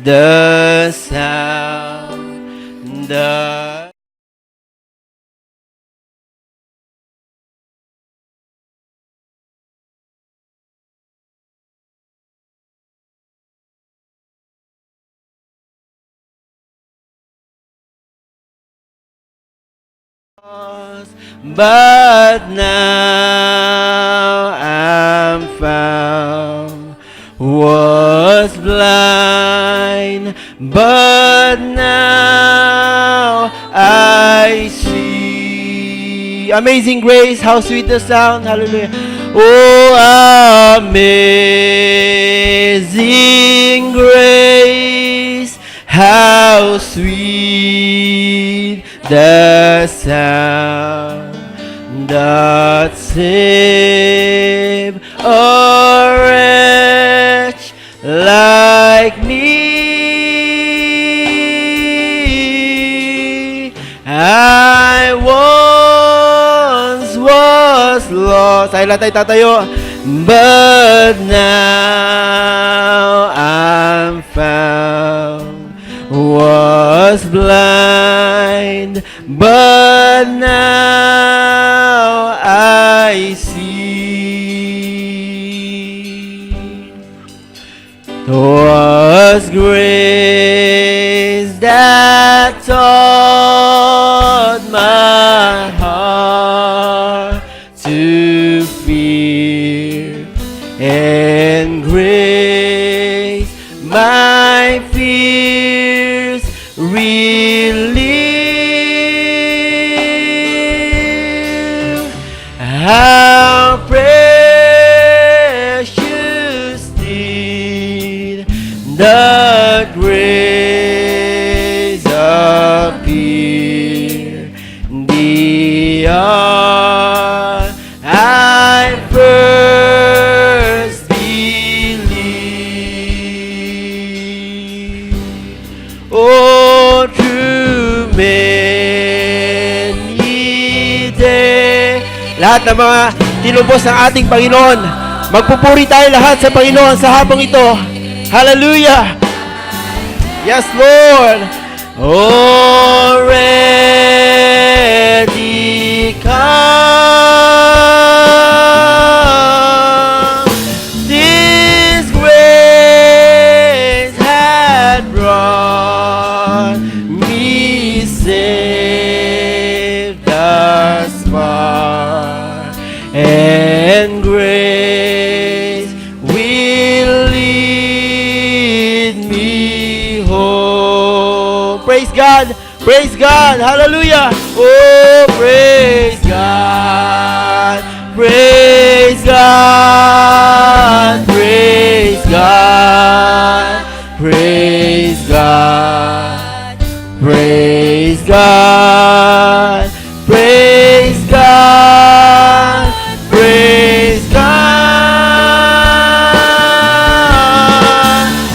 the sound, the but now I'm found, was blind, but now I see. Amazing grace, how sweet the sound, hallelujah. Oh, amazing grace, how sweet the sound that saved a wretch like me. I once was lost. Tayo lang tayo tatayo. But now I'm found. Was blind, but now I see. 'Twas grace that taught my heart to fear, and grace my fears relieve. How precious did the grace appear, the hour I first believed. Oh, through many days. Lahat ng mga tinubos ng ating Panginoon, magpupuri tayo lahat sa Panginoon sa hapong ito. Hallelujah! Yes, Lord! Already come, this grace had brought me safe thus far, and grace will lead me home. Praise God! Praise God! Hallelujah! Oh, praise God! Praise God! Praise God! Praise God! Praise God! Praise God! Praise God!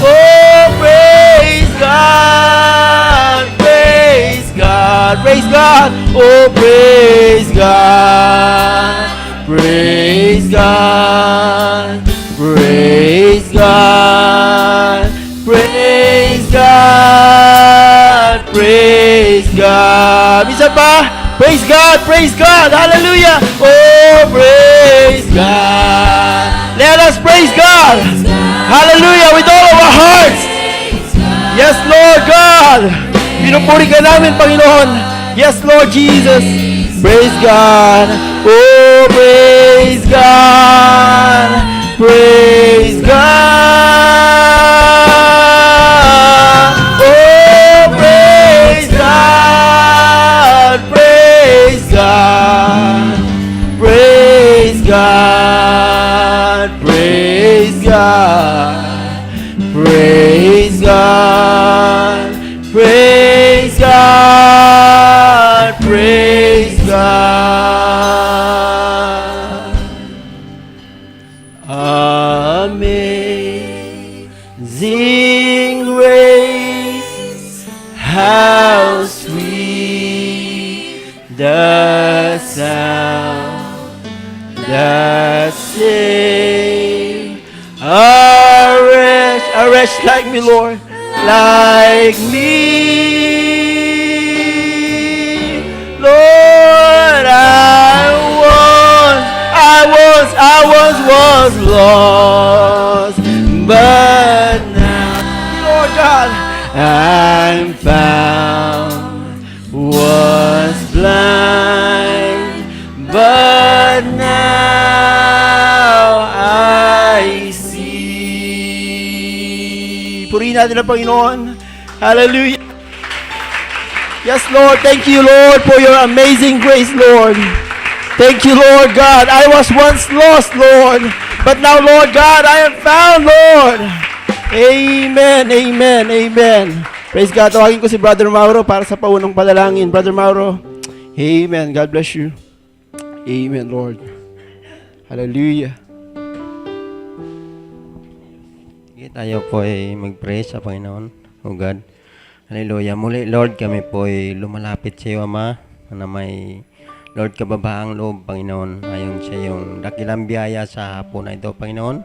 Oh, praise God! Praise God! Praise God! Oh, praise God! Praise God! Praise God! Praise God! Praise God! Bisa pa? Praise God! Praise God! Hallelujah! Oh, praise God! Let us praise God! Hallelujah! With all of our hearts! Yes, Lord God! Pinupuri ka namin, Panginoon! Yes, Lord Jesus! Praise God! Oh, praise God! Praise God! Oh, praise God! Praise God! Praise God! Praise God! Praise God! Praise God! Praise God! Amazing grace, how sweet the sound that saved a wretch like me, Lord. like me. Lord, I was lost, but now, Lord God, I'm found. Was blind, but now I see. Purihin natin ang Panginoon. Hallelujah. Yes, Lord. Thank you, Lord, for your amazing grace, Lord. Thank you, Lord God. I was once lost, Lord, but now, Lord God, I am found, Lord. Amen, amen, amen. Praise God. Tawagin ko si Brother Mauro para sa paunang panalangin. Brother Mauro, amen. God bless you. Amen, Lord. Hallelujah. Tayo po ay mag-pray sa Panginoon, O God. Hallelujah. Muli, Lord, kami po ay lumalapit sa iyo, Ama, na may, Lord, kababaang loob, Panginoon, ayon sa iyong dakilang biyaya sa hapon na ito, Panginoon.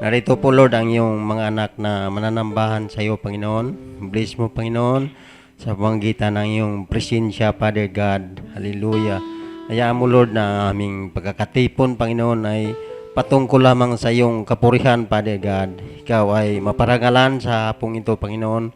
Narito po, Lord, ang iyong mga anak na mananambahan sa iyo, Panginoon. Bless mo, Panginoon, sa pamamagitan ng iyong presensya, Father God. Hallelujah. Hayaan mo, Lord, na aming pagkakatipon, Panginoon, ay patungkol lamang sa iyong kapurihan, Father God. Ikaw ay maparangalan sa hapong ito, Panginoon.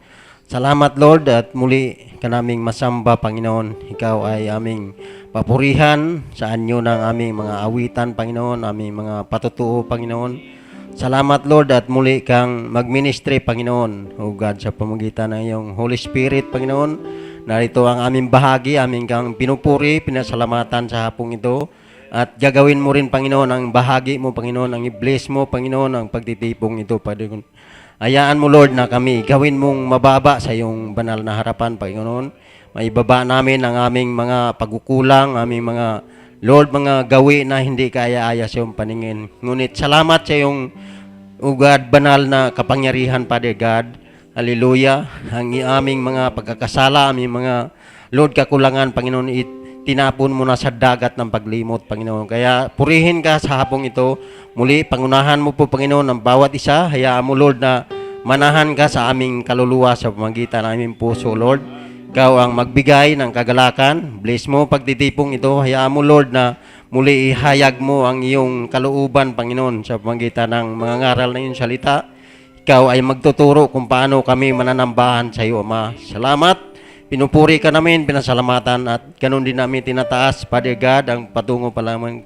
Salamat, Lord, at muli ka naming masamba, Panginoon. Ikaw ay aming papurihan sa anyo ng aming mga awitan, Panginoon, aming mga patutuo, Panginoon. Salamat, Lord, at muli kang magministry, Panginoon, O God, sa pamamagitan ng iyong Holy Spirit, Panginoon. Narito ang aming bahagi, aming kang pinupuri, pinasalamatan sa hapong ito. At gagawin mo rin, Panginoon, ang bahagi mo, Panginoon, ang i-bless mo, Panginoon, ang pagtitipong ito, Panginoon. Hayaan mo, Lord, na kami gawin mong mababa sa iyong banal na harapan, Panginoon. Maibaba namin ang aming mga pagkukulang, aming mga, Lord, mga gawi na hindi kaya-aya sa iyong paningin. Ngunit salamat sa iyong, O God, banal na kapangyarihan, Father God. Hallelujah. Ang aming mga pagkakasala, aming mga, Lord, kakulangan, Panginoon, tinapon mo na sa dagat ng paglimot, Panginoon. Kaya purihin ka sa hapong ito. Muli, pangunahan mo po, Panginoon, ang bawat isa. Hayaan mo, Lord, na manahan ka sa aming kaluluwa sa pamagitan ng aming puso, Lord. Ikaw ang magbigay ng kagalakan. Bless mo pagtitipong ito. Hayaan mo, Lord, na muli ihayag mo ang iyong kalooban, Panginoon, sa pamagitan ng mga ngaral na iyong salita. Ikaw ay magtuturo kung paano kami mananambahan sa iyo, Ama. Salamat. Pinupuri ka namin, pinasalamatan, at ganun din namin tinataas, Father God, ang patungo pa lamang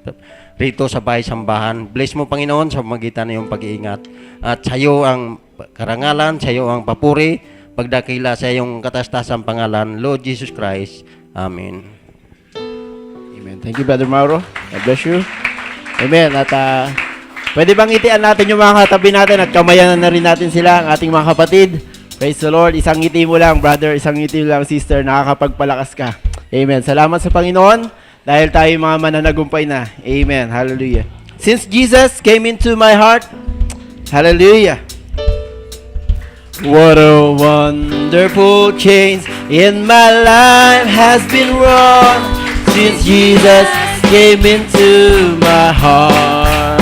rito sa bahay-sambahan. Bless mo, Panginoon, sa pamagitan ng iyong pag-iingat. At sa iyo ang karangalan, sa iyo ang papuri, pagdakila sa iyong katastasang pangalan, Lord Jesus Christ. Amen. Amen. Thank you, Brother Mauro. God bless you. Amen. At pwede bang itian natin yung mga katabi natin at kamayan na rin natin sila, ang ating mga kapatid. Praise the Lord. Isang ngiti mo lang, brother. Isang ngiti mo lang, sister. Nakakapagpalakas ka. Amen. Salamat sa Panginoon dahil tayo mga mananagumpay na. Amen. Hallelujah. Since Jesus came into my heart, hallelujah. What a wonderful change in my life has been wrought since Jesus came into my heart.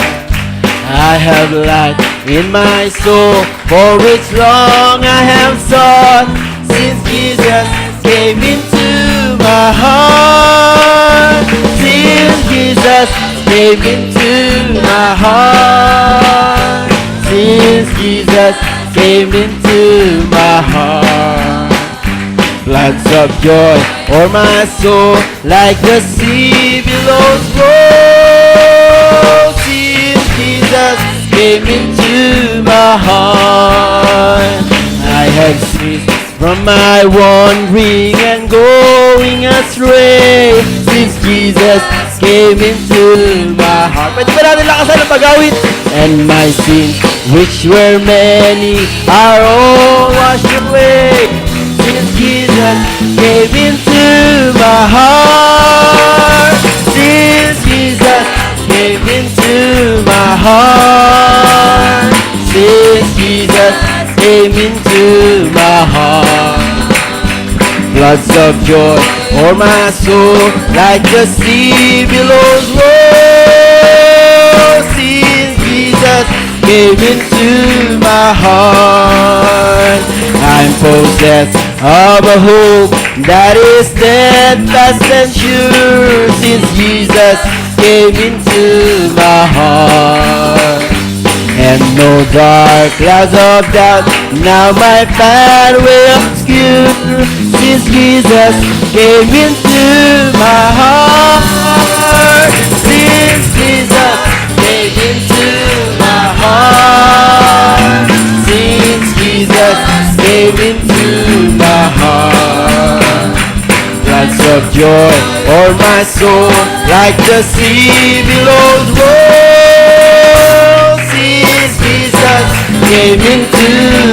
I have light in my soul, for which long I have sought, since Jesus came into my heart. Since Jesus came into my heart. Since Jesus came into my heart. Floods of joy o'er my soul, like the sea billows roll. Since Jesus came into my heart, I have ceased from my wandering and going astray. Since Jesus came into my heart. Pwede ba natin lakasan ang pag-awit? And my sins, which were many, are all washed away. Since Jesus came into my heart. Since Jesus came into my heart. Since Jesus came into my heart. Floods of joy o'er my soul, like the sea billows roll. Since Jesus came into my heart, I'm possess of a hope that is steadfast and sure, since Jesus came into my heart. And no dark clouds of doubt now my pathway obscure, since Jesus came into my heart. Since Jesus came into my heart. Since Jesus came into my heart. Floods of joy o'er my soul, like the sea billows roll. Since Jesus came into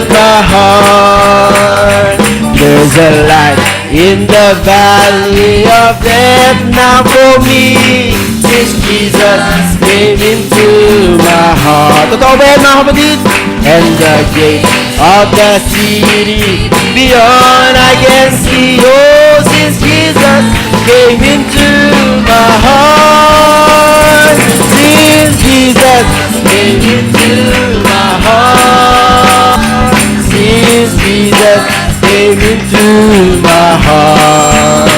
my heart. There's a light in the valley of death now for me, since Jesus came into my heart. Totoo ba yan, mga kapatid? And the gate of the city beyond I can see, oh, since Jesus came into my heart. Since Jesus came into my heart. Since Jesus came into my heart.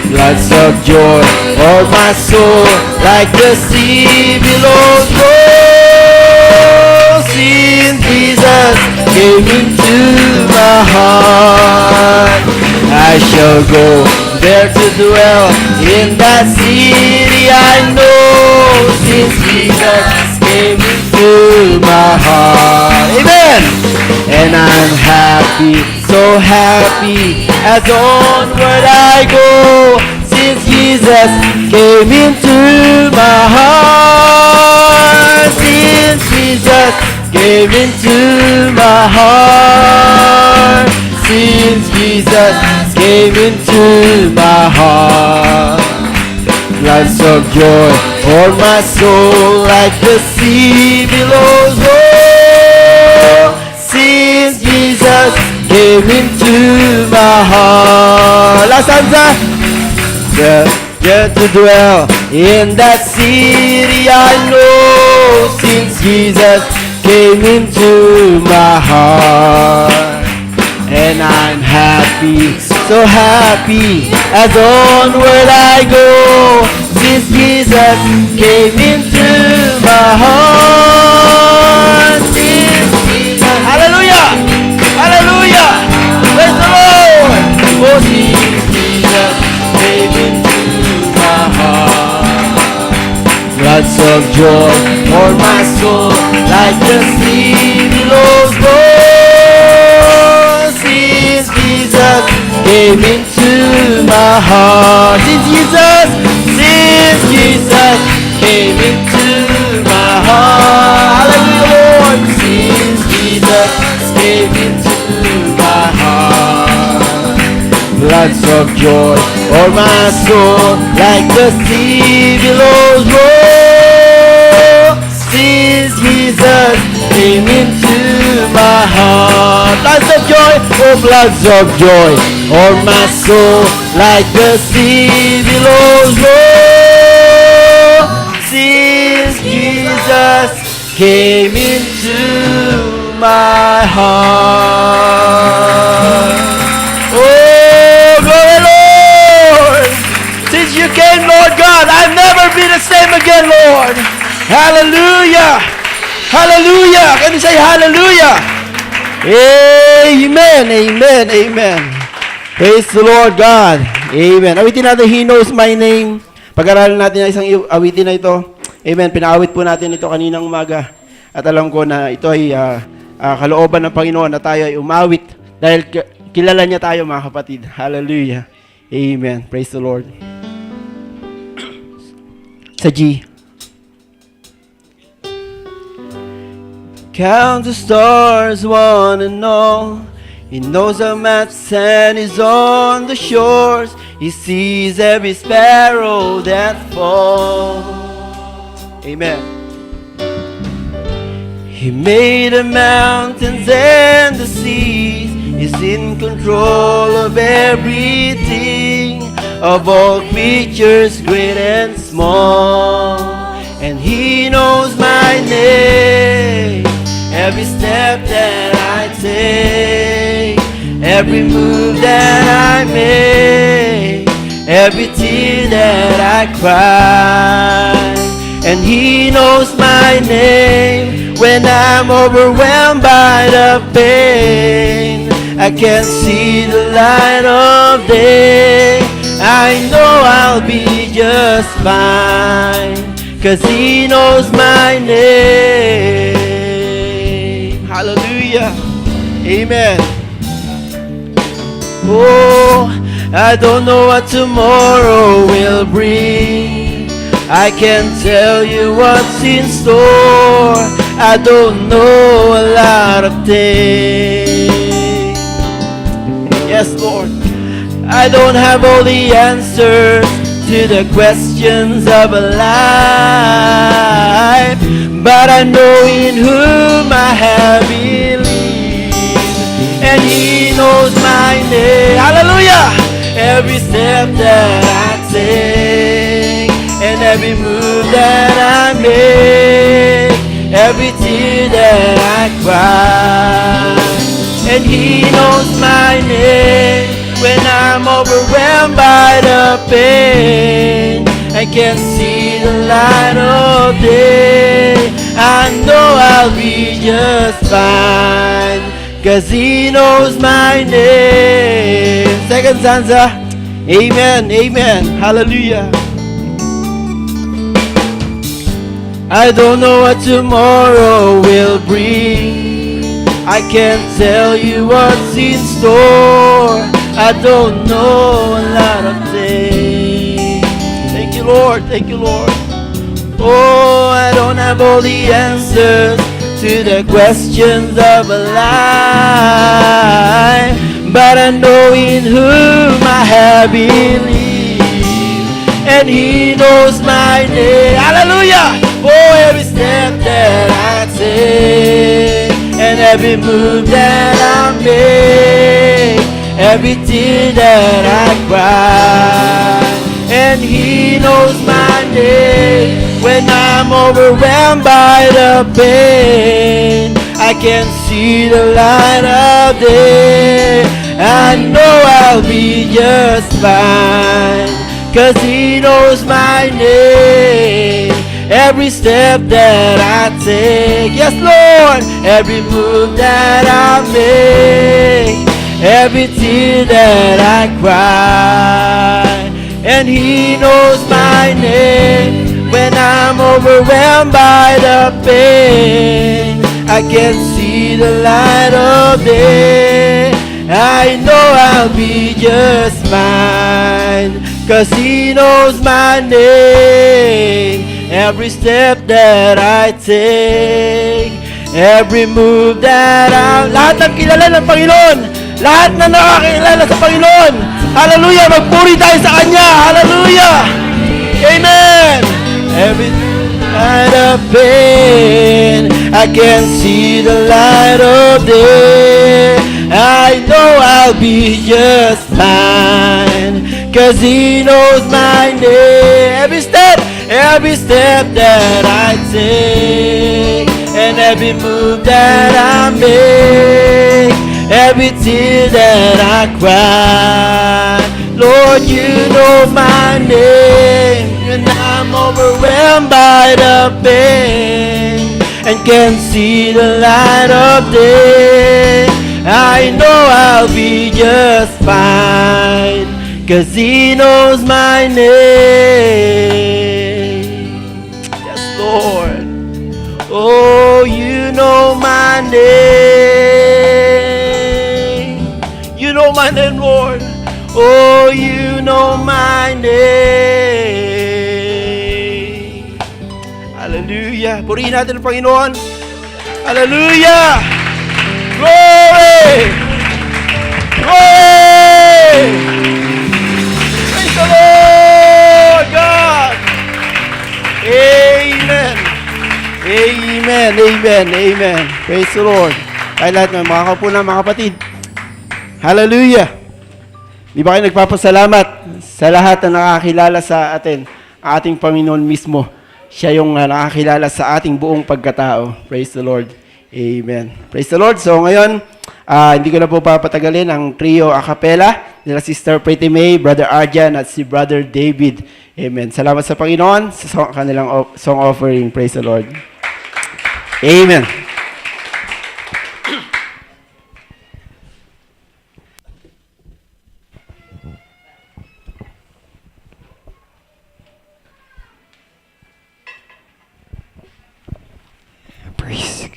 Floods of joy o'er my soul, like the sea billows roll. Since Jesus came into my heart. I shall go there to dwell in that city I know, since Jesus came into my heart. Amen. And I'm happy, so happy, as onward I go, since Jesus came into my heart. Since Jesus came into my heart. Since Jesus came into my heart. Floods of joy o'er my soul, like the sea billows roll. Since Jesus came into my heart. Last stanza. Get to dwell in that city I know, since Jesus came into my heart. And I'm happy, so happy, as onward I go, since Jesus came into my heart. Since Jesus, hallelujah, hallelujah, praise the Lord. Oh, since Jesus came into my heart. Floods of joy o'er my soul, like the sea billows roll. Since Jesus came into my heart. Since Jesus came into my heart. Hallelujah, Lord. Since Jesus came into my heart. Floods of joy o'er my soul, like the sea billows roll. Since Jesus came into my heart. Floods of joy, oh, floods of joy o'er my soul, like the sea billows roll. Since Jesus came into my heart. Oh, glory, Lord. Since you came, Lord God, I'll never be the same again, Lord. Hallelujah. Hallelujah. Can you say hallelujah? Amen. Amen. Amen. Praise the Lord God. Amen. Awitin natin, He knows my name. Pag-aralan natin ang isang awitin na ito. Amen. Pinaawit po natin ito kaninang umaga. At alam ko na ito ay kalooban ng Panginoon na tayo ay umawit dahil kilala niya tayo, mga kapatid. Hallelujah. Amen. Praise the Lord. Sa G. Count the stars, one and all. He knows the maps and is on the shores. He sees every sparrow that falls. Amen. He made the mountains and the seas. He's in control of everything, of all creatures great and small. And He knows my name, every step that I take. every move that I make, every tear that I cry. And He knows my name when I'm overwhelmed by the pain. I can't see the light of day. I know I'll be just fine, 'cause He knows my name. Hallelujah. Amen. Oh, I don't know what tomorrow will bring. I can't tell you what's in store. I don't know a lot of things. Yes, Lord. I don't have all the answers to the questions of a life, but I know in whom I have believed, and He knows my name. Hallelujah! Every step that I take, and every move that I make, every tear that I cry, and He knows my name when I'm overwhelmed by the pain. I can't see the light of day. I know I'll be just fine, 'cause He knows my name. Second stanza. Amen, amen, hallelujah. I don't know what tomorrow will bring. I can't tell you what's in store. I don't know a lot of things. Thank you, Lord. Thank you, Lord. Oh, I don't have all the answers to the questions of a life, but I know in whom I have believed, and He knows my name. Hallelujah! Oh, every step that I take, and every move that I make, every tear that I cry, and He knows my name when I'm overwhelmed by the pain. I can't see the light of day. I know I'll be just fine, 'cause He knows my name. Every step that I take, yes, Lord, every move that I make, every tear that I cry, and He knows my name when I'm overwhelmed by the pain. I can't see the light of day. I know I'll be just fine, 'cause He knows my name. Every step that I take, every move that I... Lahat ng kilala ng Panginoon, lahat na nakakilala sa Panginoon, hallelujah, magpuri tayo sa Kanya, hallelujah, amen. Every light of pain, I can't see the light of day. I know I'll be just fine, 'cause He knows my name. Every step that I take, and every move that I make, every tear that I cry, Lord, You know my name, and I'm overwhelmed by the pain, and can't see the light of day. I know I'll be just fine, 'cause He knows my name. Yes, Lord. Oh, You know my name. You know my name, Lord. Oh, You know my name. Hallelujah. Purihin natin ang Panginoon. Hallelujah. Glory! Glory! Praise the Lord God! Amen! Amen! Amen! Amen! Praise the Lord! Ay lahat ng mga kaupo na mga kapatid. Hallelujah! Di ba kayo nagpapasalamat sa lahat na nakakilala sa atin, ang ating Panginoon mismo. Siya yung nakakilala sa ating buong pagkatao. Praise the Lord! Amen. Praise the Lord. So ngayon, Hindi ko na po papatagalin ang trio a cappella nila Sister Pretty May, Brother Arjan at si Brother David. Amen. Salamat sa Panginoon sa kanilang song offering. Praise the Lord. Amen. Praise.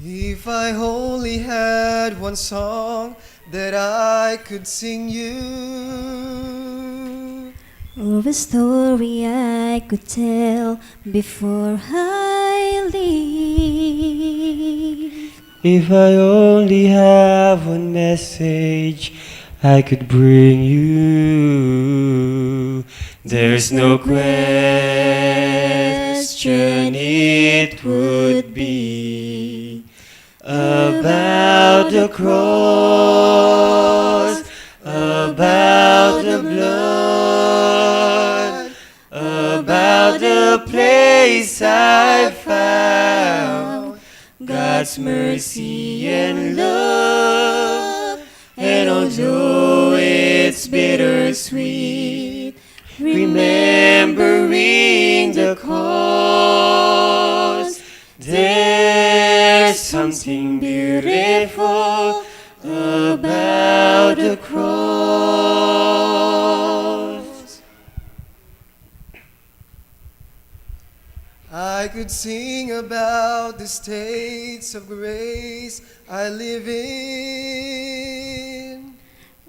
If I only had one song that I could sing you, or a story I could tell before I leave. If I only have one message I could bring you, there's no question it would be about the cross, about the blood, about the place I found God's mercy and love. And although it's bittersweet, remembering the cause, there's something beautiful about the cross. I could sing about the states of grace I live in,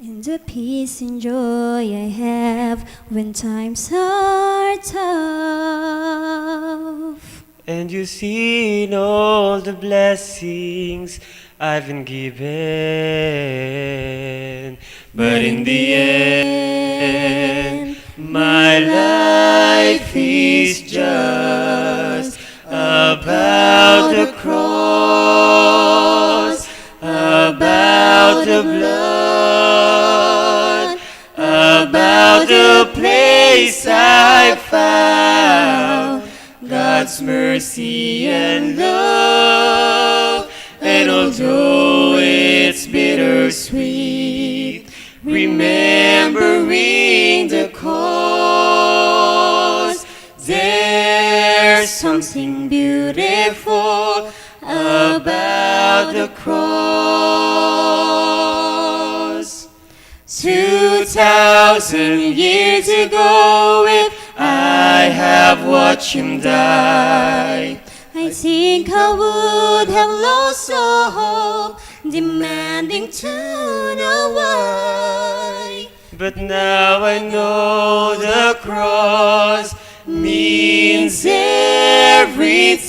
And the peace and joy I have when times are tough. And you see in all the blessings I've been given. But in the end, my life is just about the cross, about the blood, about the place I found God's mercy and love. And although it's bittersweet, remembering the cause, there's something beautiful about the cross. 2,000 years ago, if I have watched him die, I think I would have lost all hope, demanding to know why. but now I know the cross means everything,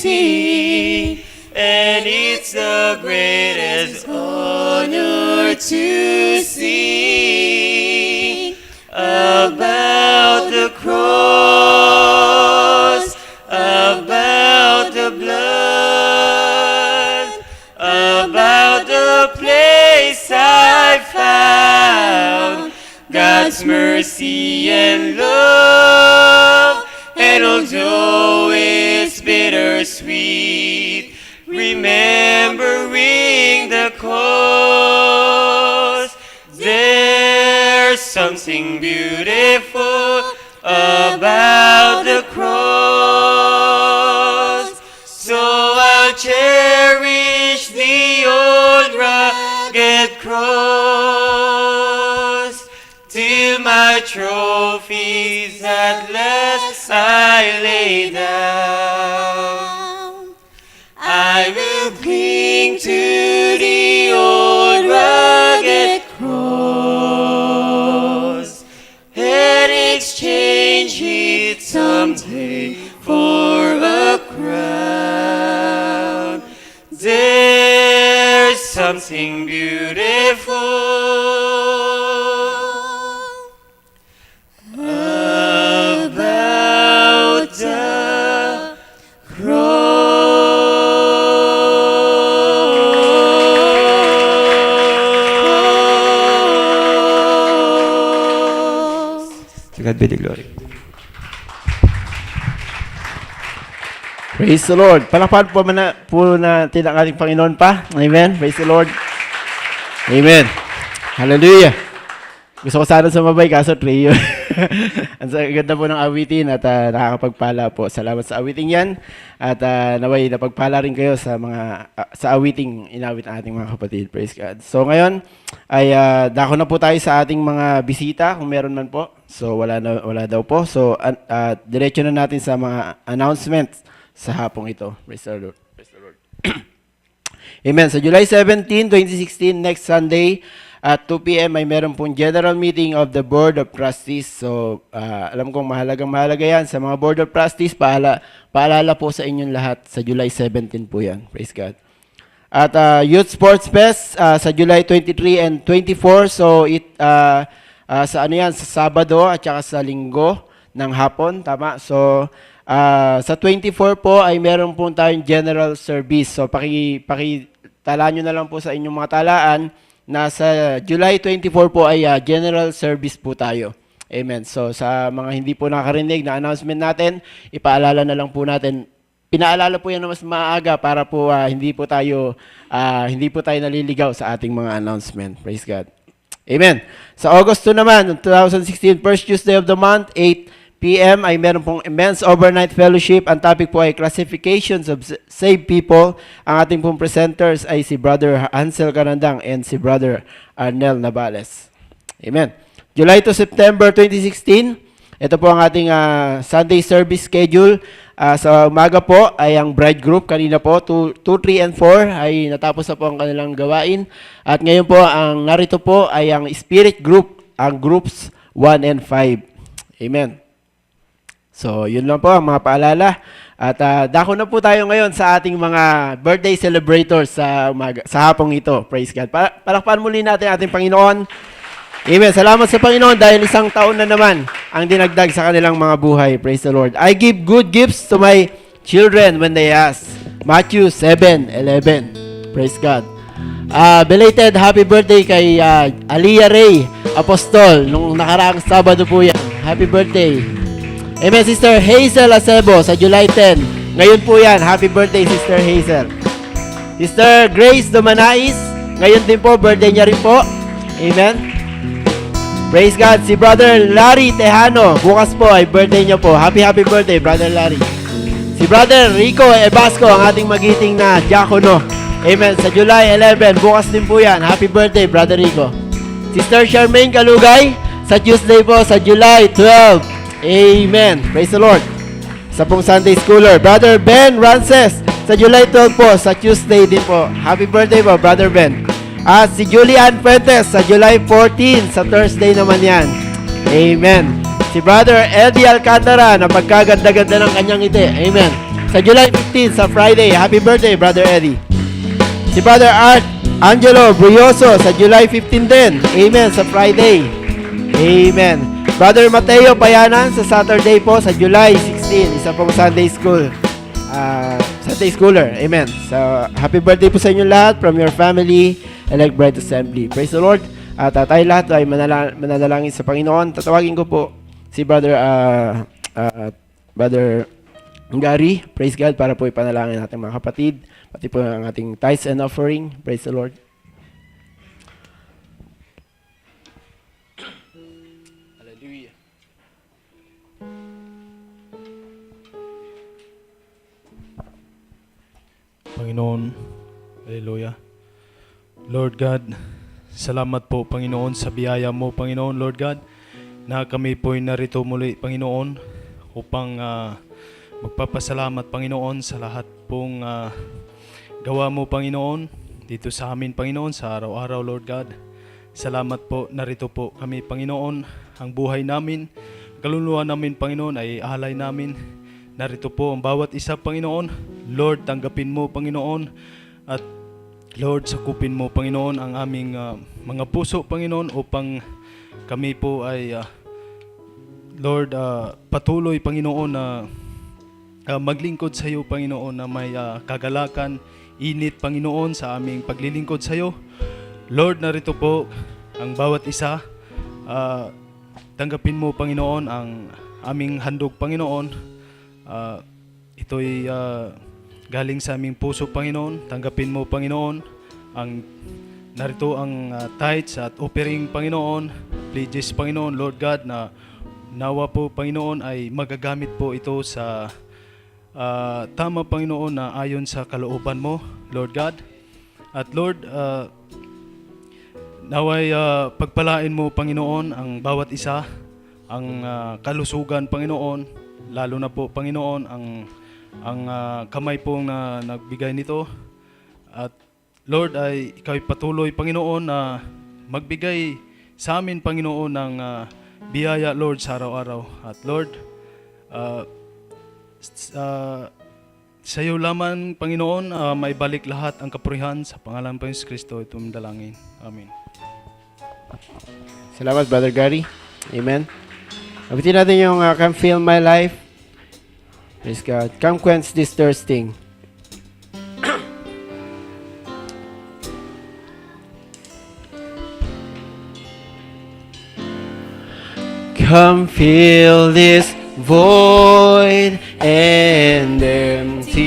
and it's the greatest honor to sing about the cross, about the blood, about the place I found God's mercy and love. And although it's bittersweet, remembering the cause, there's something beautiful about the cross. So I'll cherish the old rugged cross till my trophies at last I lay down. I will cling to the old rugged cross and exchange it someday for a crown. There's something beautiful about the cross. God be the glory. Praise the Lord. Palakpakan po natin ang ating Panginoon pa. Amen. Praise the Lord. Amen. Hallelujah. Gusto ko sana sumabay kaso trio. Ang ganda po ng awitin at nakakapagpala po. Salamat sa awiting yan. At naway napagpala rin kayo sa mga sa awiting inawit ng ating mga kapatid. Praise God. So ngayon ay dako na po tayo sa ating mga bisita kung meron man po. So wala daw po. So diretso na natin sa mga announcements sa hapong ito. Praise the Lord. Praise the Lord. Amen. So July 17, 2016, next Sunday, at 2 p.m. ay meron pong general meeting of the Board of Trustees. So, alam kong mahalaga yan. Sa mga Board of Trustees, paalala po sa inyong lahat. Sa July 17 po yan. Praise God. At Youth Sports Fest sa July 23 and 24. So, sa Sabado at saka sa Linggo ng hapon. Tama? So, sa 24 po ay meron po tayong general service. So, pakitala nyo na lang po sa inyong mga talaan. Nasa July 24 po ay general service po tayo. Amen. So sa mga hindi po nakarinig na announcement natin, ipaalala na lang po natin. Pinaalala po yan na mas maaga para po hindi po tayo naliligaw sa ating mga announcement. Praise God. Amen. Sa August 2 naman, 2016, first Tuesday of the month, 8 p.m. ay meron pong Men's Overnight Fellowship. Ang topic po ay Classifications of Saved People. Ang ating pong presenters ay si Brother Ansel Canandang and si Brother Arnel Navales. Amen. July to September 2016, ito po ang ating Sunday service schedule. Sa umaga po ay ang bride group. Kanina po, 2, 3, and 4 ay natapos na po ang kanilang gawain. At ngayon po, ang narito po ay ang spirit group, ang groups 1 and 5. Amen. So, yun lang po ang mga paalala. At dako na po tayo ngayon sa ating mga birthday celebrators sa hapong ito. Praise God. Palakpakan muli natin ating Panginoon. Amen. Salamat sa Panginoon dahil isang taon na naman ang dinagdag sa kanilang mga buhay. Praise the Lord. I give good gifts to my children when they ask. Matthew 7:11. Praise God. Belated happy birthday kay Aliyah Ray Apostol. Nung nakaraang Sabado po yan. Happy birthday. Amen, Sister Hazel Acebo sa July 10. Ngayon po yan. Happy birthday, Sister Hazel. Sister Grace Domanais. Ngayon din po, birthday niya rin po. Amen. Praise God. Si Brother Larry Tejano. Bukas po ay birthday niya po. Happy birthday, Brother Larry. Si Brother Rico Ebasco, ang ating magiting na diakono. Amen. Sa July 11. Bukas din po yan. Happy birthday, Brother Rico. Sister Charmaine Kalugay. Sa Tuesday po, sa July 12. Amen. Praise the Lord. Sa pong Sunday Schooler, Brother Ben Rances, sa July 12 po, sa Tuesday din po. Happy birthday po, Brother Ben. At si Julian Fuentes, sa July 14, sa Thursday naman yan. Amen. Si Brother Eddie Alcantara, na pagkaganda-ganda ng kanyang ngiti. Amen. Sa July 15, sa Friday, happy birthday, Brother Eddie. Si Brother Art Angelo Brioso, sa July 15 din. Amen. Sa Friday. Amen. Brother Mateo Payanan sa Saturday po sa July 16, isa pong Sunday School. Sunday Schooler. Amen. So, happy birthday po sa inyo lahat from your family, Elect Bride Assembly. Praise the Lord. At tayo lahat ay mananalangin sa Panginoon. Tatawagin ko po si Brother Gary. Praise God para po ipanalangin natin mga kapatid. Pati po ang ating tithes and offering. Praise the Lord. Panginoon, Hallelujah. Lord God, salamat po Panginoon sa biyaya mo Panginoon, Lord God, na kami po'y narito muli Panginoon upang magpapasalamat Panginoon sa lahat pong gawa mo Panginoon dito sa amin Panginoon sa araw-araw Lord God. Salamat po, narito po kami Panginoon, ang buhay namin, kaluluwa namin Panginoon ay alay namin. Narito po ang bawat isa, Panginoon. Lord, tanggapin mo, Panginoon. At Lord, sakupin mo, Panginoon, ang aming mga puso, Panginoon, upang kami po ay, Lord, patuloy, Panginoon, na maglingkod sa iyo, Panginoon, na may kagalakan, init, Panginoon, sa aming paglilingkod sa iyo. Lord, narito po ang bawat isa. tanggapin mo, Panginoon, ang aming handog, Panginoon. Ito'y galing sa aming puso, Panginoon. Tanggapin mo, Panginoon, ang narito ang tithes at offering, Panginoon. Pledges, Panginoon, Lord God, na nawa po, Panginoon, ay magagamit po ito sa tama, Panginoon, na ayon sa kalooban mo, Lord God. At Lord, naway pagpalain mo, Panginoon, ang bawat isa, ang kalusugan, Panginoon, lalo na po, Panginoon, ang kamay po na nagbigay nito. At Lord, ay ikaw'y patuloy, Panginoon, na magbigay sa amin, Panginoon, ng biyaya, Lord, sa araw-araw. At Lord, sa iyo lamang, Panginoon, may balik lahat ang kapurihan sa pangalan ng Panginoon Kristo. Ito ang dalangin. Amen. Salamat, Brother Gary. Amen. Abitin natin yung Come Fill My Life. Praise God. Come quench this thirsting. Come fill this void and emptiness.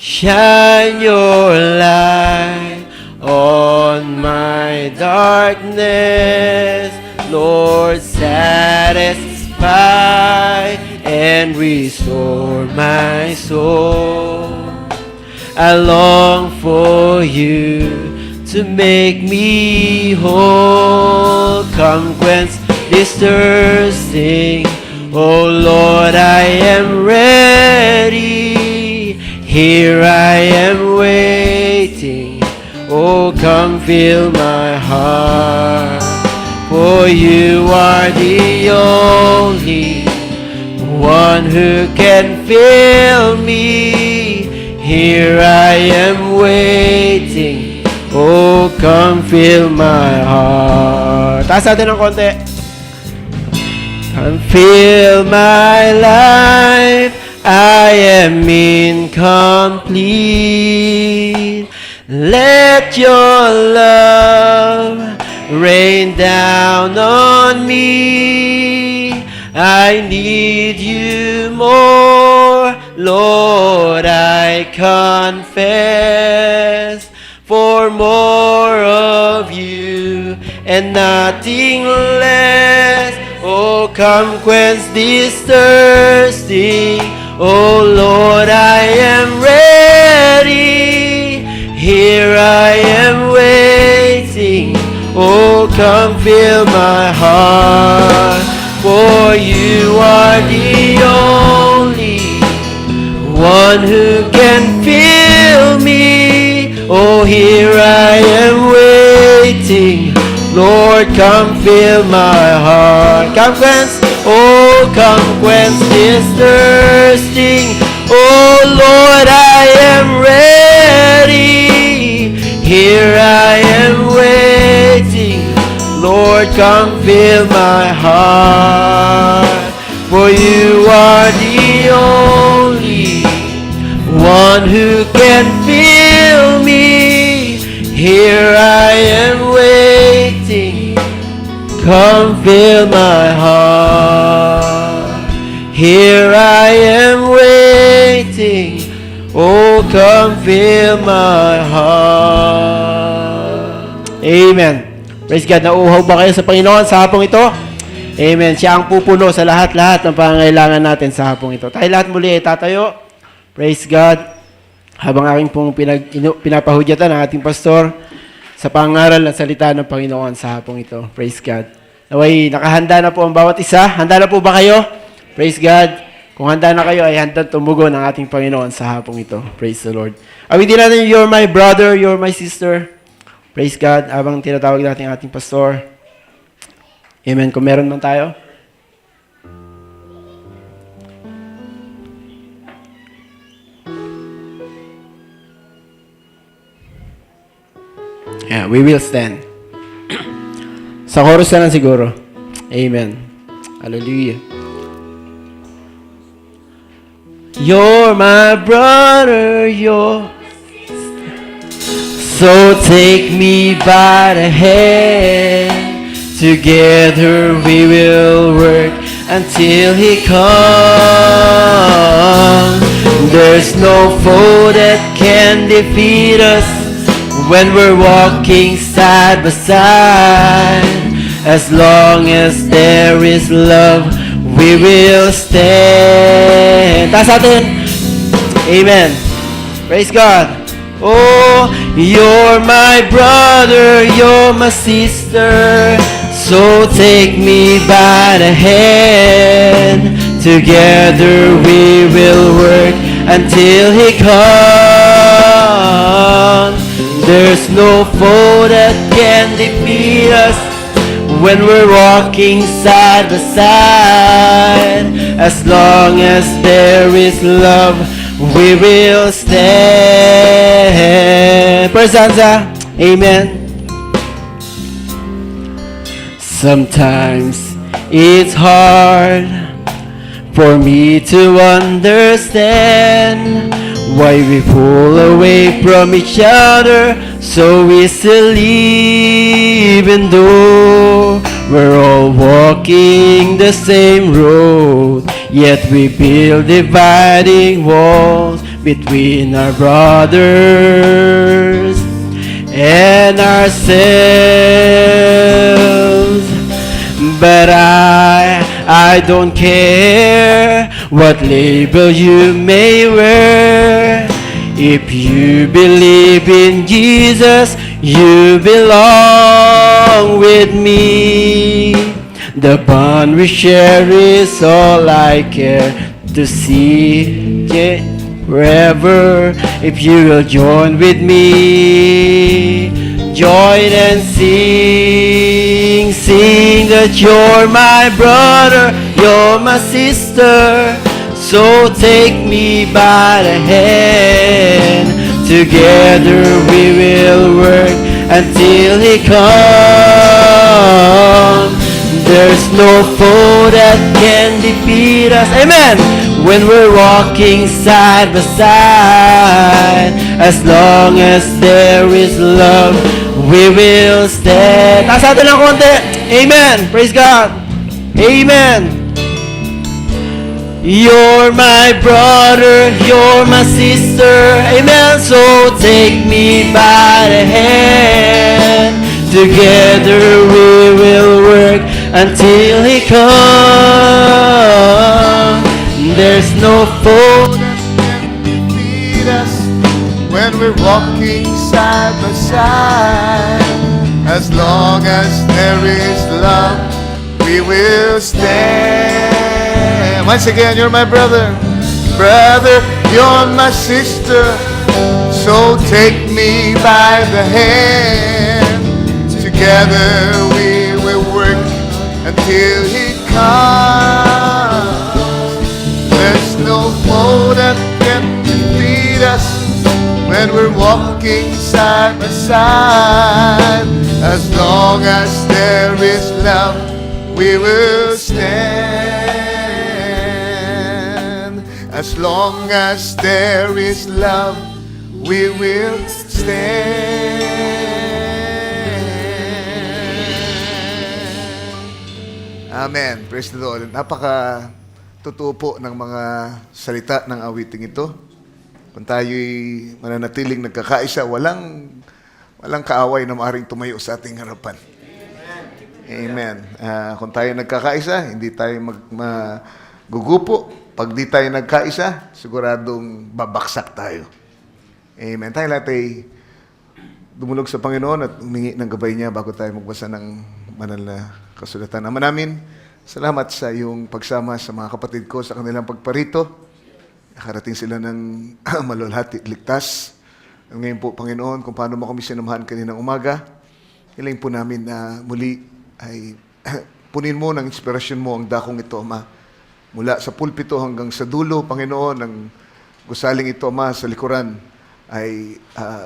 Shine your light on my darkness. Lord, satisfy and restore my soul. I long for you to make me whole. Come quench this thirsting. Oh Lord, I am ready. Here I am waiting. Oh, come fill my heart. For you are the only one who can fill me. Here I am waiting. Oh, come fill my heart. Taas natin ng konti. Come fill my life. I am incomplete. Let your love rain down on me. I need you more, Lord, I confess. For more of you and nothing less. Oh, come quench this thirsting. Oh Lord, I am ready. Here I am waiting. Oh, come fill my heart. For you are the only one who can fill me. Oh, here I am waiting. Lord, come fill my heart. Come quench, oh, come quench this thirsting. Oh, Lord, I am ready. Here I am waiting. Lord, come fill my heart. For you are the only one who can fill me. Here I am waiting. Come fill my heart. Here I am waiting. Oh, come fill my heart. Amen. Praise God. Nauuhaw ba kayo sa Panginoon sa hapong ito? Amen. Siya ang pupuno sa lahat-lahat ng pangangailangan natin sa hapong ito. Tayo lahat muli ay tatayo. Praise God. Habang aking pong pinapahudyatan ang ating pastor sa pangaral ng salita ng Panginoon sa hapong ito. Praise God. Naway, nakahanda na po ang bawat isa. Handa na po ba kayo? Praise God. Kung handa na kayo, ay handang tumugon ang ating Panginoon sa hapong ito. Praise the Lord. Awitin natin, you're my brother, you're my sister. Praise God. Habang tinatawag natin ang ating pastor. Amen. Kung meron man tayo. Yeah, we will stand. Sa chorus na lang siguro. Amen. Hallelujah. You're my brother, you're so take me by the hand Together we will work until He comes. There's no foe that can defeat us when we're walking side by side. As long as there is love, we will stand. Taas natin. Amen. Praise God. Oh, you're my brother, you're my sister. So take me by the hand. Together we will work until He comes. There's no foe that can defeat us when we're walking side by side. As long as there is love, we will stand. Presanza, amen. Sometimes it's hard for me to understand why we pull away from each other so easily, even though we're all walking the same road. Yet we build dividing walls between our brothers and ourselves. But I don't care what label you may wear. If you believe in Jesus, you belong with me. The bond we share is all I care to see. Yeah, forever, if you will join with me, join and sing, sing that you're my brother, you're my sister. So take me by the hand. Together we will work until He comes. There's no foe that can defeat us. Amen. When we're walking side by side, as long as there is love, we will stand. Taas natin ng konti. Amen. Praise God. Amen. You're my brother, you're my sister. Amen. So take me by the hand. Together we will work until He comes. There's no foe that can defeat us when we're walking side by side. As long as there is love, we will stand. Once again, you're my brother, brother, you're my sister. So take me by the hand. Together we will work until He comes. There's no foe that can defeat us when we're walking side by side. As long as there is love, we will stand. As long as there is love, we will stand. Amen. Praise the Lord. Napaka totoo po ng mga salita ng awiting ito. Kung tayo'y mananatiling nagkakaisa, walang kaaway na maaaring tumayo sa ating harapan. Amen. Kung tayo nagkakaisa, hindi tayo magugupo. Pag di tayo nagkaisa, siguradong babaksak tayo. Amen. Tayo lahat ay dumulog sa Panginoon at humingi ng gabay niya bago tayo magbasa ng banal na kasulatan. Ama namin, salamat sa iyong pagsama sa mga kapatid ko sa kanilang pagparito. Nakarating sila ng malulhati at ligtas. Ngayon po, Panginoon, kung paano mo kami sinamahan kaninang umaga, hiling po namin na muli ay punin mo ng inspirasyon mo ang dakong ito, Ama. Mula sa pulpito hanggang sa dulo, Panginoon, ng gusaling ito, Ama, sa likuran, ay,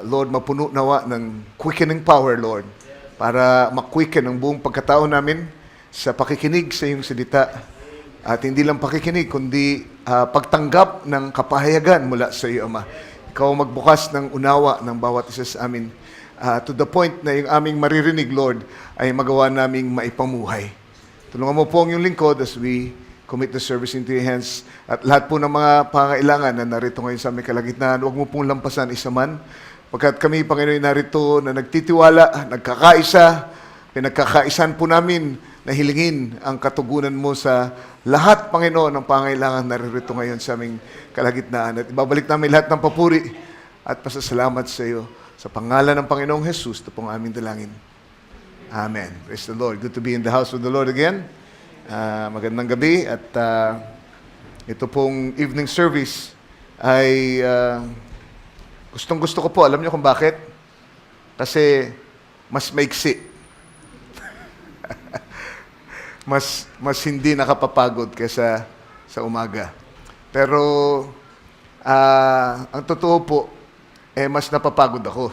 Lord, mapuno nawa ng quickening power, Lord, para ma-quicken ang buong pagkatao namin sa pakikinig sa iyong salita. At hindi lang pakikinig, kundi pagtanggap ng kapahayagan mula sa iyo, Ama. Ikaw magbukas ng unawa ng bawat isa sa amin. to the point na yung aming maririnig, Lord, ay magawa naming maipamuhay. Tulungan mo po ang iyong lingkod as we commit the service into your hands. At lahat po ng mga pangailangan na narito ngayon sa aming kalagitnaan, huwag mo pong lampasan isa man. Pagkat kami, Panginoon, narito na nagtitiwala, nagkakaisa, pinagkakaisan po namin na hilingin ang katugunan mo sa lahat, Panginoon, ng pangailangan narito ngayon sa aming kalagitnaan. At ibabalik namin lahat ng papuri at pasasalamat sa iyo. Sa pangalan ng Panginoong Jesus, ito pong aming dalangin. Amen. Praise the Lord. Good to be in the house of the Lord again. Magandang gabi at ito pong evening service ay gustong-gusto ko po. Alam niyo kung bakit? Kasi mas maiksi. mas hindi nakapapagod kaysa sa umaga. Pero ang totoo po, mas napapagod ako.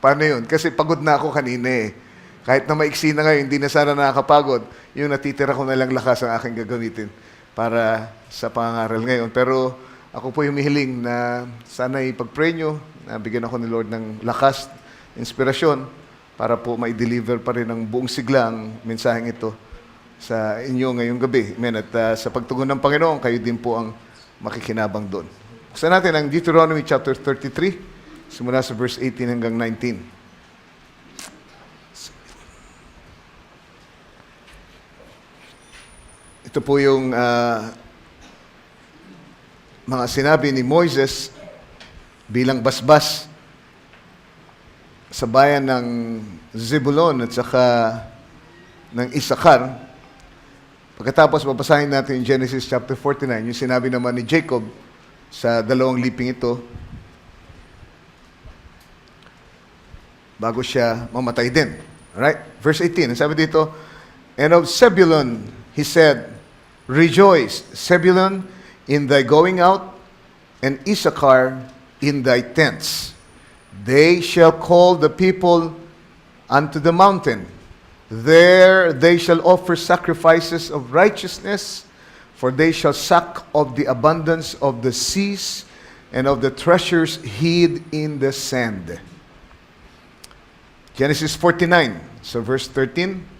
Paano yun? Kasi pagod na ako kanina eh. Kahit na maiksi na ngayon, hindi na sana nakakapagod. Yung natitira ko na lang lakas ang aking gagamitin para sa pangangaral ngayon. Pero ako po yung mihiling na sana ipag-pray nyo, na bigyan ako ni Lord ng lakas, inspirasyon, para po ma-deliver pa rin ng buong sigla ang mensaheng ito sa inyo ngayong gabi. Amen. At sa pagtugon ng Panginoon, kayo din po ang makikinabang doon. Buksan natin ang Deuteronomy chapter 33, simula sa verse 18 hanggang 19. Ito po yung mga sinabi ni Moises bilang basbas sa bayan ng Zebulon at saka ng Isakar. Pagkatapos, babasahin natin yung Genesis chapter 49, yung sinabi naman ni Jacob sa dalawang liping ito bago siya mamatay din. Alright? Verse 18, ang sabi dito, and of Zebulun, he said, rejoice, Zebulun, in thy going out, and Issachar in thy tents. They shall call the people unto the mountain. There they shall offer sacrifices of righteousness, for they shall suck of the abundance of the seas and of the treasures hid in the sand. Genesis 49, so verse 13.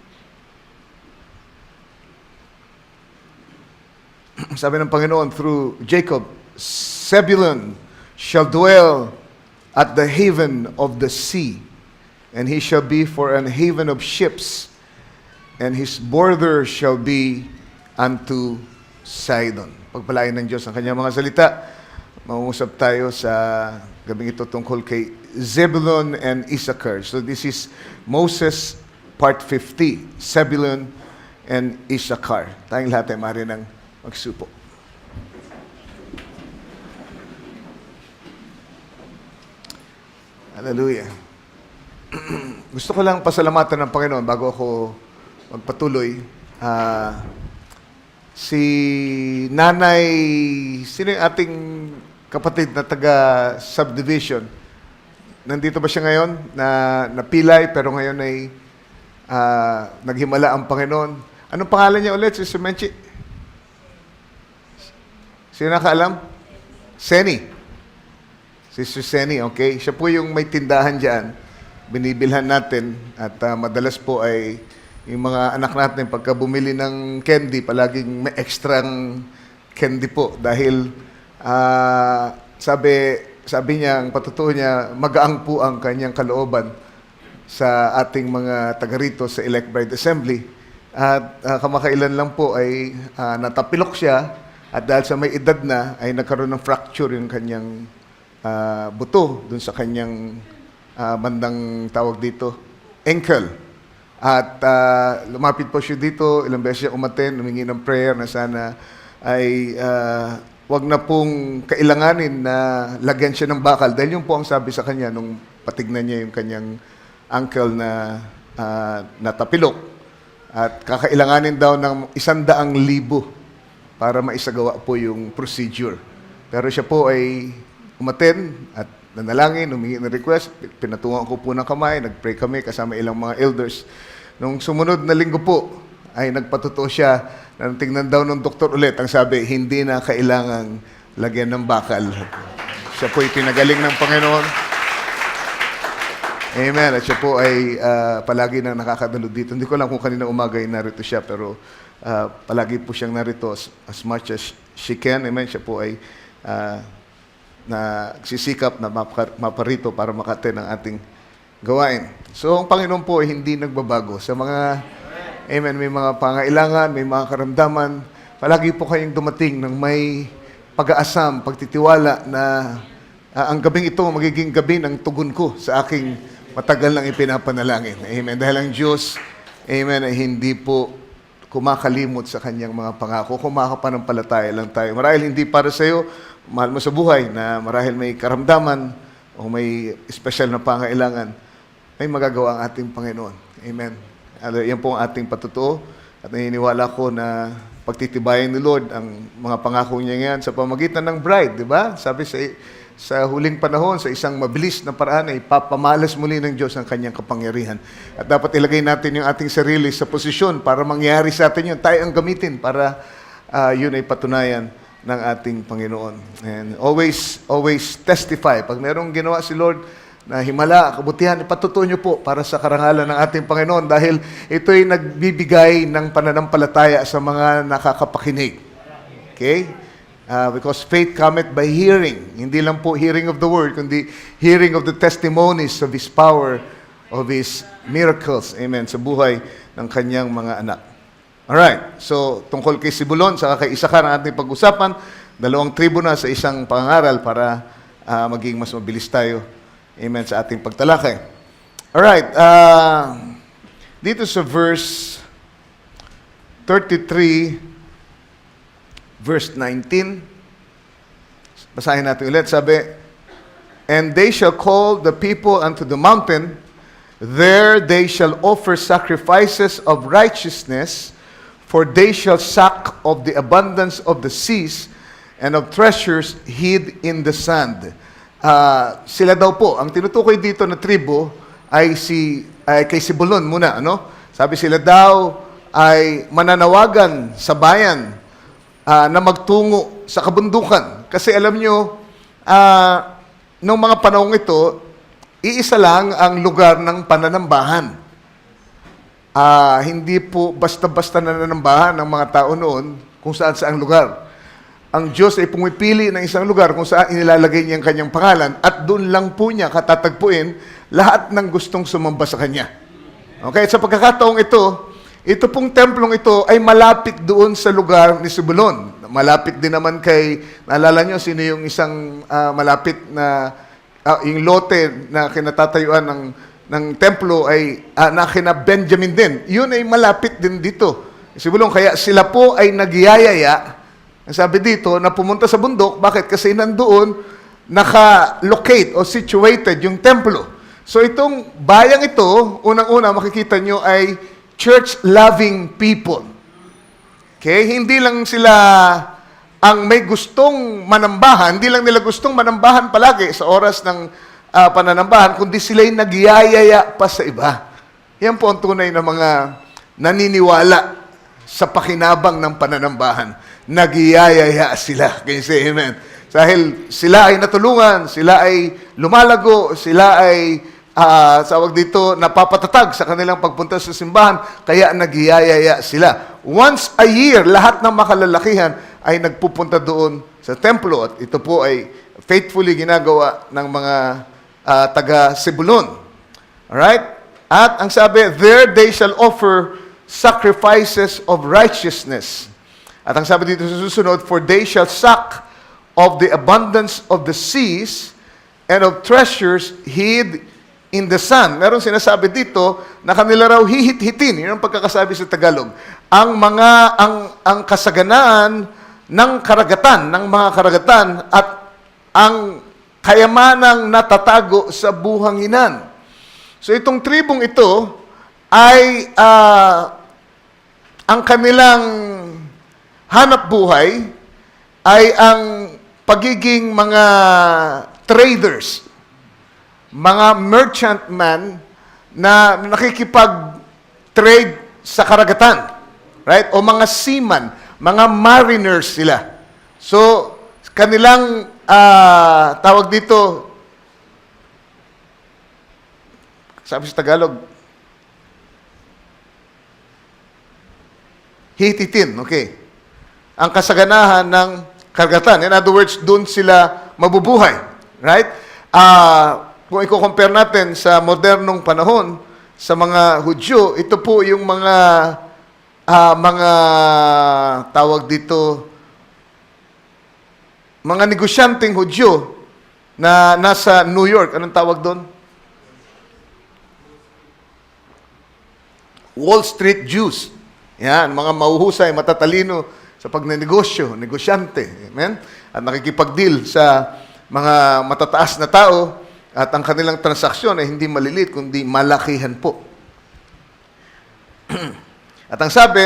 Sabi ng Panginoon through Jacob, Zebulun shall dwell at the haven of the sea, and he shall be for an haven of ships, and his border shall be unto Sidon. Pagpalain ng Diyos ang kanyang mga salita. Mangungusap tayo sa gabing ito tungkol kay Zebulun and Issachar. So this is Moses part 50, Zebulun and Issachar. Tayong lahat ay maaari ng magsupo. Hallelujah. Gusto ko lang pasalamatan ng Panginoon bago ako magpatuloy. Si Nanay, sino yung ating kapatid na taga-subdivision? Nandito ba siya ngayon? Napilay, pero ngayon ay naghimala ang Panginoon. Anong pangalan niya ulit, Sister Menchi? Sino nakaalam? Seni. Sister Seni, okay. Siya po yung may tindahan dyan. Binibilhan natin at madalas po ay yung mga anak natin pagka bumili ng candy, palaging may extrang candy po. Dahil sabi niya, ang patutuo niya, magaang po ang kanyang kalooban sa ating mga taga rito sa Elect Bride Assembly. At kamakailan lang po ay natapilok siya. At dahil sa may edad na, ay nagkaroon ng fracture yung kanyang buto dun sa kanyang bandang tawag dito, ankle. At lumapit po siya dito, ilang beses siya umaten, humingi ng prayer na sana ay wag na pong kailanganin na lagyan siya ng bakal. Dahil yun po ang sabi sa kanya nung patignan niya yung kanyang ankle na natapilok. At kakailanganin daw ng 100,000 para maisagawa po yung procedure. Pero siya po ay umaten at nanalangin, humingi ng request, pinatungan ko po ng kamay, nagpray kami kasama ilang mga elders. Nung sumunod na linggo po, ay nagpatuto siya na tingnan daw ng doktor ulit. Ang sabi, hindi na kailangang lagyan ng bakal. Siya po ay pinagaling ng Panginoon. Amen. At siya po ay palagi nang nakakadalo dito. Hindi ko lang kung kanina umaga ay narito siya, pero palagi po siyang narito as much as she can. Amen. Siya po ay nagsisikap na maparito para makate ng ating gawain. So, ang Panginoon po ay hindi nagbabago. Sa mga, amen, may mga pangailangan, may mga karamdaman, palagi po kayong dumating ng may pag-aasam, pagtitiwala na ang gabing ito magiging gabi ng tugon ko sa aking matagal nang ipinapanalangin. Amen. Dahil ang Diyos, amen, ay hindi po kumakalimot sa kanyang mga pangako. Kumakapanampalataya lang tayo. Marahil hindi para sa iyo, mahal mo sa buhay, na marahil may karamdaman o may special na pangailangan, may magagawa ang ating Panginoon. Amen. Yan po ang ating patutuo. At naniniwala ko na pagtitibayan ni Lord ang mga pangako niya yan sa pamagitan ng bride, di ba? Sabi sa huling panahon, sa isang mabilis na paraan, ay papamalas muli ng Diyos ang kanyang kapangyarihan. At dapat ilagay natin yung ating sarili sa posisyon para mangyari sa atin yun. Tayo ang gamitin para yun ay patunayan ng ating Panginoon. And always testify. Pag mayroong ginawa si Lord na himala, kabutihan, ipatutuo niyo po para sa karangalan ng ating Panginoon dahil ito'y nagbibigay ng pananampalataya sa mga nakakapakinig. Okay? Because faith cometh by hearing. Hindi lang po hearing of the word, kundi hearing of the testimonies of His power, of His miracles. Amen. Sa buhay ng kanyang mga anak. Alright. So, tungkol kay Sibulon, saka kay Isakar ang ating pag-usapan. 2 tribo na sa isang pangaral para maging mas mabilis tayo. Amen. Sa ating pagtalakay. Alright. Dito sa verse 33, verse 19. Basahin natin ulit. Sabi, and they shall call the people unto the mountain, there they shall offer sacrifices of righteousness, for they shall suck of the abundance of the seas and of treasures hid in the sand. Sila daw po, ang tinutukoy dito na tribo ay kay Sibulon muna, ano? Sabi sila daw ay mananawagan sa bayan na magtungo sa kabundukan. Kasi alam nyo, noong mga panahong ito, iisa lang ang lugar ng pananambahan. Hindi po basta-basta nananambahan ng mga tao noon kung saan-saang lugar. Ang Diyos ay pumipili ng isang lugar kung saan inilalagay niya ang kanyang pangalan at doon lang po niya katatagpuin lahat ng gustong sumamba sa Kanya. Okay, sa pagkakataong ito pong templong ito ay malapit doon sa lugar ni Sibulon. Malapit din naman kay, naalala nyo, sino yung isang malapit na, yung lote na kinatatayuan ng templo ay na kina Benjamin din. Yun ay malapit din dito. Sibulon, kaya sila po ay nagyayaya, ang sabi dito, na pumunta sa bundok. Bakit? Kasi nandoon naka-locate o situated yung templo. So itong bayang ito, unang-una makikita nyo ay church-loving people. Okay? Hindi lang sila ang may gustong manambahan, hindi lang nila gustong manambahan palagi sa oras ng pananambahan, kundi sila'y nagyayaya pa sa iba. Yan po ang tunay na mga naniniwala sa pakinabang ng pananambahan. Nagyayaya sila. Can you say amen? Dahil sila ay natulungan, sila ay lumalago, sila ay sawag dito, napapatatag sa kanilang pagpunta sa simbahan, kaya nagyayaya sila. Once a year, lahat ng makalalakihan ay nagpupunta doon sa templo at ito po ay faithfully ginagawa ng mga taga-Sibulon. Alright? At ang sabi, there they shall offer sacrifices of righteousness. At ang sabi dito sa susunod, for they shall suck of the abundance of the seas and of treasures hid in the sun. Meron sinasabi dito na kanila raw hihit-hitin. Yun ang pagkakasabi sa Tagalog. Ang kasaganaan ng karagatan, ng mga karagatan at ang kayamanang natatago sa buhanginan. So itong tribong ito ay ang kanilang hanap buhay ay ang pagiging mga traders, mga merchantman na nakikipag-trade sa karagatan. Right? O mga seaman, mga mariners sila. So, kanilang tawag dito, Sabi sa Tagalog, hititin, okay. Ang kasaganahan ng karagatan. In other words, doon sila mabubuhay. Right? Kung i-compare natin sa modernong panahon, sa mga Hudyo, ito po yung mga tawag dito, mga negosyanteng Hudyo na nasa New York. Anong tawag doon? Wall Street Jews. Yan, mga mahuhusay, matatalino sa pagnenegosyo, negosyante. Amen? At nakikipag-deal sa mga matataas na tao at ang kanilang transaksyon ay hindi malilit, kundi malakihan po. At ang sabi,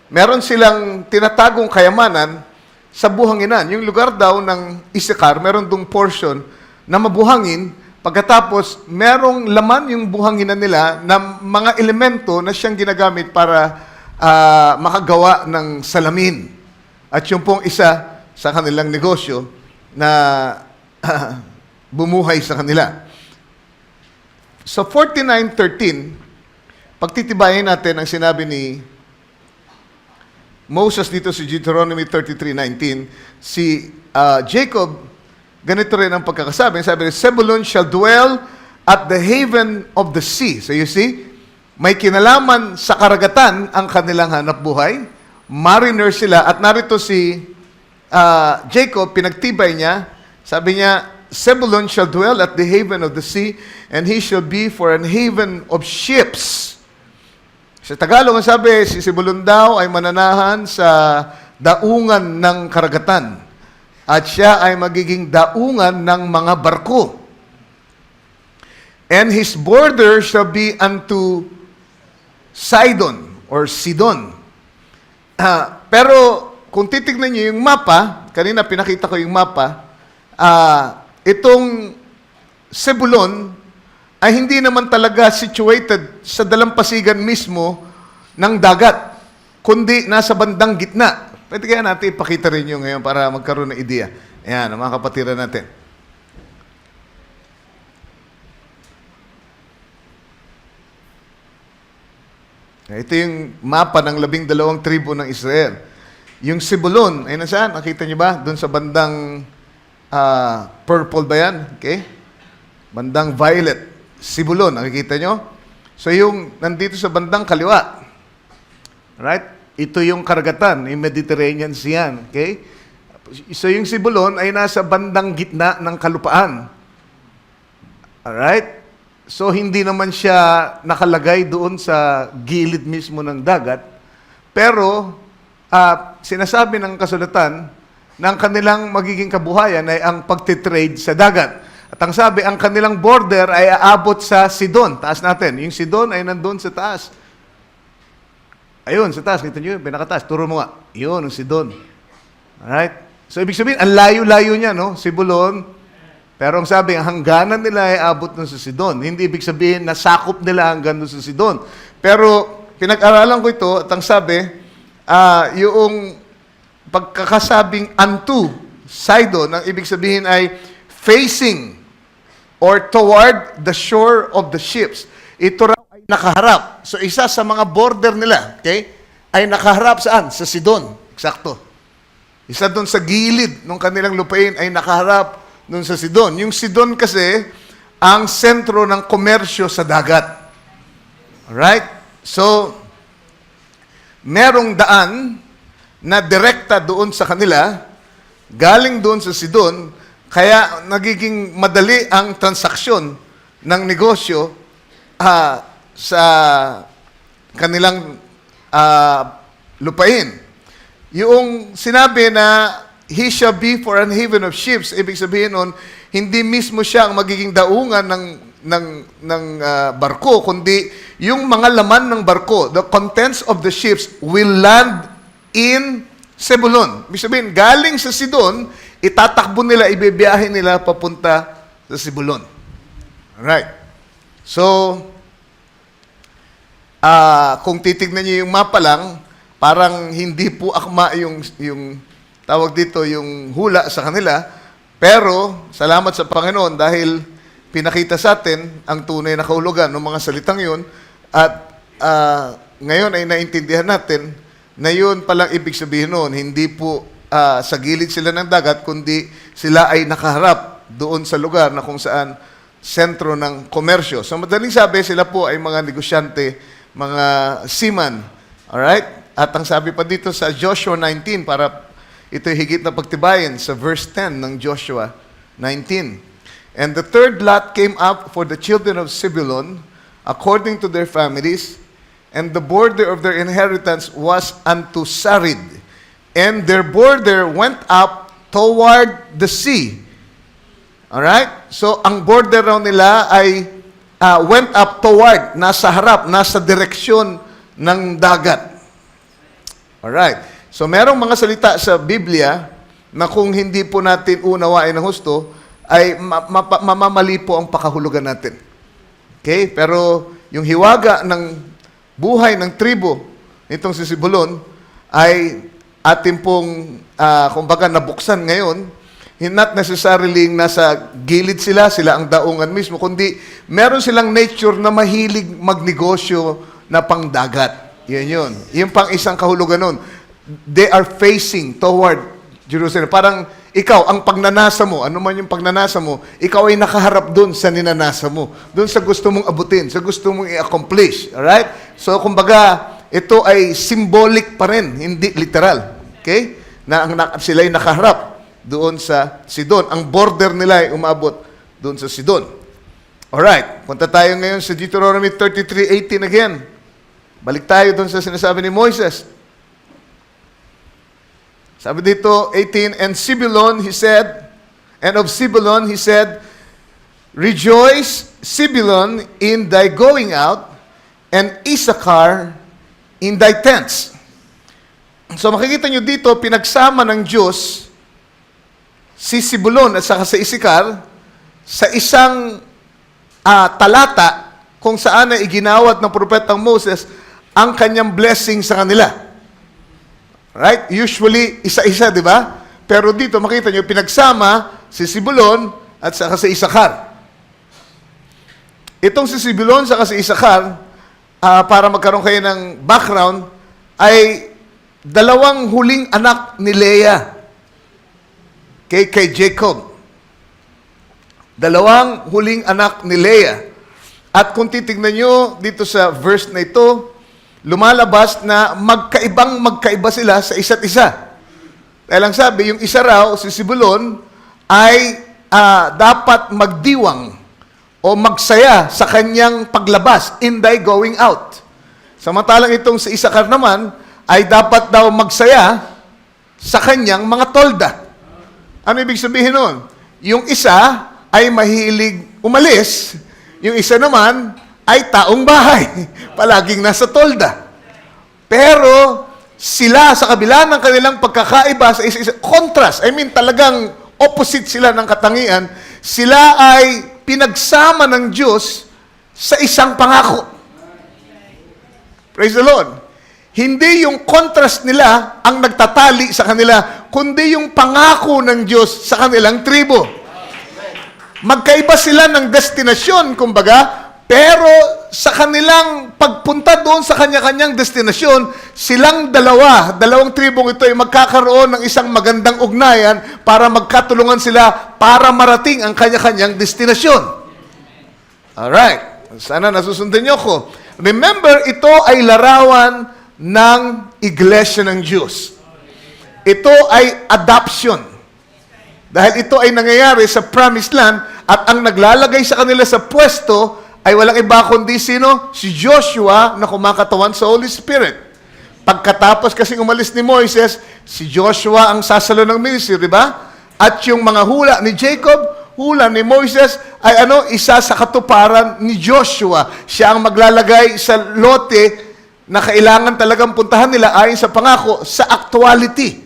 meron silang tinatagong kayamanan sa buhanginan. Yung lugar daw ng Issachar, meron dong portion na mabuhangin. Pagkatapos, merong laman yung buhanginan nila na mga elemento na siyang ginagamit para makagawa ng salamin. At yung pong isa sa kanilang negosyo na bumuhay sa kanila. So 49:13, pagtitibayin natin ang sinabi ni Moses dito sa Deuteronomy 33:19, si Jacob, ganito rin ang pagkakasabi. Sabi, Zebulun shall dwell at the haven of the sea. So you see, may kinalaman sa karagatan ang kanilang hanap buhay. Mariner sila. At narito si Jacob, pinagtibay niya. Sabi niya, Zebulun shall dwell at the haven of the sea, and he shall be for an haven of ships. Sa Tagalog, ang sabi, si Zebulun daw ay mananahan sa daungan ng karagatan. At siya ay magiging daungan ng mga barko. And his border shall be unto Sidon or Sidon. Pero kung titignan niyo yung mapa, kanina pinakita ko yung mapa, itong Zebulun ay hindi naman talaga situated sa dalampasigan mismo ng dagat, kundi nasa bandang gitna. Pwede kaya natin ipakita rin nyo ngayon para magkaroon ng ideya. Ayan, ang mga kapatiran natin. Ito yung mapa ng 12 tribo ng Israel. Yung Zebulun, ay nasaan? Nakita niyo ba? Doon sa bandang purple ba yan? Okay? Bandang violet. Zebulun, nakikita nyo? So yung nandito sa bandang kaliwa. Right? Ito yung karagatan, yung Mediterranean Sea. Okay? So yung Zebulun ay nasa bandang gitna ng kalupaan. Alright? So, hindi naman siya nakalagay doon sa gilid mismo ng dagat. Pero, sinasabi ng kasulatan na ang kanilang magiging kabuhayan ay ang pagtitrade sa dagat. At ang sabi, ang kanilang border ay aabot sa Sidon. Taas natin. Yung Sidon ay nandun sa taas. Ayun, sa taas. Kita nyo yun, pinakataas. Turo mo nga. Yun, ang Sidon. Alright? So, ibig sabihin, ang layo-layo niya, no? Zebulun. Pero ang sabi, ang hangganan nila ay abot nun sa Sidon. Hindi ibig sabihin na sakop nila hanggang nun sa Sidon. Pero pinag-aralan ko ito at ang sabi, yung pagkakasabing unto Sidon, ang ibig sabihin ay facing or toward the shore of the ships. Ito raw ay nakaharap. So isa sa mga border nila, okay, ay nakaharap saan? Sa Sidon. Eksakto. Isa doon sa gilid ng kanilang lupain ay nakaharap doon sa Sidon. Yung Sidon kasi, ang sentro ng komersyo sa dagat. Alright? So, merong daan na direkta doon sa kanila, galing doon sa Sidon, kaya nagiging madali ang transaksyon ng negosyo sa kanilang lupain. Yung sinabi na he shall be for an haven of ships. Ibig sabihin nun, hindi mismo siya ang magiging daungan ng barko, kundi yung mga laman ng barko, the contents of the ships will land in Zebulun. Ibig sabihin, galing sa Sidon, itatakbo nila, ibibiyahe nila papunta sa Zebulun. Alright. So, kung titignan niyo yung mapa lang, parang hindi po akma yung tawag dito, yung hula sa kanila. Pero, salamat sa Panginoon dahil pinakita sa atin ang tunay na kahulugan ng mga salitang yun. At ngayon ay naintindihan natin na yun palang ibig sabihin noon. Hindi po sa gilid sila ng dagat, kundi sila ay nakaharap doon sa lugar na kung saan sentro ng komersyo. So madaling sabi, sila po ay mga negosyante, mga seaman. Alright? At ang sabi pa dito sa Joshua 19, para ito'y higit na pagtibayin sa verse 10 ng Joshua 19. And the third lot came up for the children of Zebulun, according to their families, and the border of their inheritance was unto Sarid. And their border went up toward the sea. Alright? So, ang border raw nila ay went up toward, nasa harap, nasa direksyon ng dagat. Alright. So, merong mga salita sa Biblia na kung hindi po natin unawain ng husto, ay mamamali po ang pakahulugan natin. Okay? Pero, yung hiwaga ng buhay ng tribo nitong si Zebulun ay atin pong, kumbaga, nabuksan ngayon. Not necessarily nasa gilid sila ang daungan mismo, kundi meron silang nature na mahilig magnegosyo na pangdagat. Yun. Yung pang isang kahulugan nun. They are facing toward Jerusalem. Parang ikaw, ang pagnanasa mo, ano man yung pagnanasa mo, ikaw ay nakaharap dun sa ninanasa mo. Dun sa gusto mong abutin, sa gusto mong i-accomplish. Alright? So, kumbaga, ito ay symbolic pa rin, hindi literal. Okay? Sila ay nakaharap doon sa Sidon. Ang border nila ay umabot doon sa Sidon. Alright, punta tayo ngayon sa Deuteronomy 33:18 again. Balik tayo doon sa sinasabi ni Moises. Sabi dito, 18, and of Zebulun, he said, rejoice, Zebulun, in thy going out, and Issachar in thy tents. So makikita nyo dito, pinagsama ng Diyos si Zebulun at saka sa Issachar sa isang talata kung saan ay iginawat ng propetang Moses ang kanyang blessing sa kanila. Right? Usually, isa-isa, di ba? Pero dito, makita nyo, pinagsama si Zebulun at saka sa Issachar. Itong si Zebulun saka si Issachar, para magkaroon kayo ng background, ay dalawang huling anak ni Leah. Kay Jacob. Dalawang huling anak ni Leah. At kung titignan nyo dito sa verse na ito, lumalabas na magkaiba sila sa isa't isa. Dahil lang sabi, yung isa raw, si Zebulun, ay dapat magdiwang o magsaya sa kanyang paglabas in thy going out. Samantalang itong si Issachar naman, ay dapat daw magsaya sa kanyang mga tolda. Ano ibig sabihin nun? Yung isa ay mahilig umalis, yung isa naman ay taong bahay, palaging nasa tolda. Pero sila sa kabila ng kanilang pagkakaiba sa isa-isa, contrast, talagang opposite sila ng katangian, sila ay pinagsama ng Diyos sa isang pangako. Praise the Lord. Hindi yung contrast nila ang nagtatali sa kanila, kundi yung pangako ng Diyos sa kanilang tribo. Magkaiba sila ng destinasyon, kumbaga, pero sa kanilang pagpunta doon sa kanya-kanyang destinasyon, silang dalawang tribong ito ay magkakaroon ng isang magandang ugnayan para magkatulungan sila para marating ang kanya-kanyang destinasyon. Alright. Sana nasusundan niyo ko. Remember, ito ay larawan ng Iglesia ng Diyos. Ito ay adoption. Dahil ito ay nangyayari sa Promised Land at ang naglalagay sa kanila sa pwesto ay walang iba kundi sino? Si Joshua na kumakatawan sa Holy Spirit. Pagkatapos kasing umalis ni Moises, si Joshua ang sasalo ng ministry, di ba? At yung mga hula ni Jacob, hula ni Moises, ay isa sa katuparan ni Joshua. Siya ang maglalagay sa lote na kailangan talagang puntahan nila ayon sa pangako, sa actuality.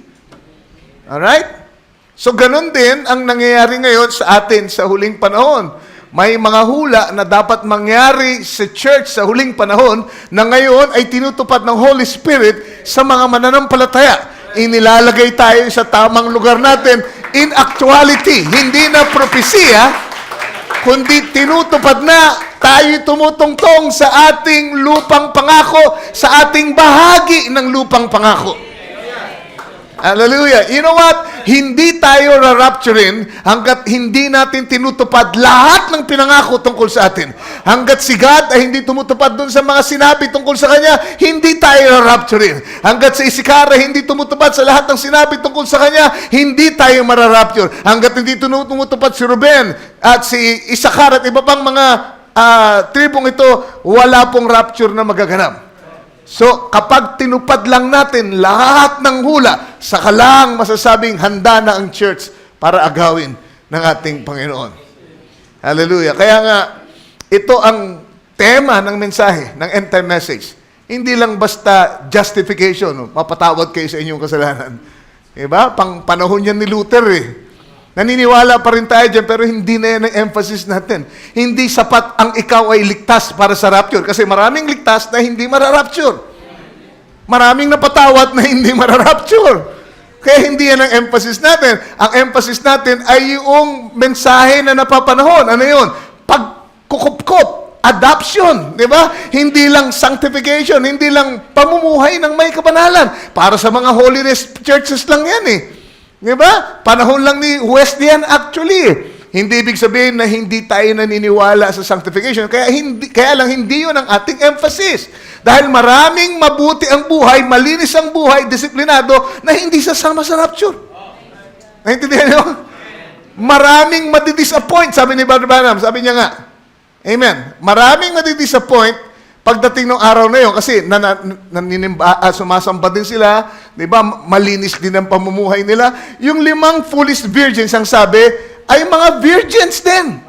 Alright? So, ganun din ang nangyayari ngayon sa atin sa huling panahon. May mga hula na dapat mangyari sa church sa huling panahon na ngayon ay tinutupad ng Holy Spirit sa mga mananampalataya. Inilalagay tayo sa tamang lugar natin in actuality. Hindi na propesya, kundi tinutupad na. Tayo'y tumutungtong sa ating lupang pangako, sa ating bahagi ng lupang pangako. Hallelujah. You know what? Hindi tayo ra-rapturein hanggat hindi natin tinutupad lahat ng pinangako tungkol sa atin. Hanggat si God ay hindi tumutupad dun sa mga sinabi tungkol sa Kanya, hindi tayo ra-rapturein. Hanggat si Isikara hindi tumutupad sa lahat ng sinabi tungkol sa Kanya, hindi tayo mara-rapture. Hanggat hindi tumutupad si Ruben at si Isakar at iba pang mga tribong ito, wala pong rapture na magaganap. So, kapag tinupad lang natin lahat ng hula, saka lang masasabing handa na ang church para agawin ng ating Panginoon. Hallelujah. Kaya nga, ito ang tema ng mensahe, ng end time message. Hindi lang basta justification, mapatawad kayo sa inyong kasalanan. Diba? Pang panahon yan ni Luther eh. Naniniwala pa rin tayo dyan, pero hindi na yan ang emphasis natin. Hindi sapat ang ikaw ay ligtas para sa rapture. Kasi maraming ligtas na hindi mararapture. Maraming napatawad na hindi mararapture. Kaya hindi yan ang emphasis natin. Ang emphasis natin ay yung mensahe na napapanahon. Ano yun? Pagkukup-kup. Adoption. Di ba? Hindi lang sanctification. Hindi lang pamumuhay ng may kabanalan. Para sa mga holiness churches lang yan eh. Di ba? Panahon lang ni Wesleyan actually. Hindi ibig sabihin na hindi tayo naniniwala sa sanctification. Kaya lang hindi yun ang ating emphasis. Dahil maraming mabuti ang buhay, malinis ang buhay, disiplinado, na hindi sasama sa rapture. Naintindihan niyo? Maraming madidisappoint, sabi ni Brother Branham. Sabi niya nga, amen. Maraming madidisappoint pagdating ng araw na yun, kasi sumasamba din sila, di ba, malinis din ang pamumuhay nila. Yung 5 foolish virgins, ang sabi, ay mga virgins din.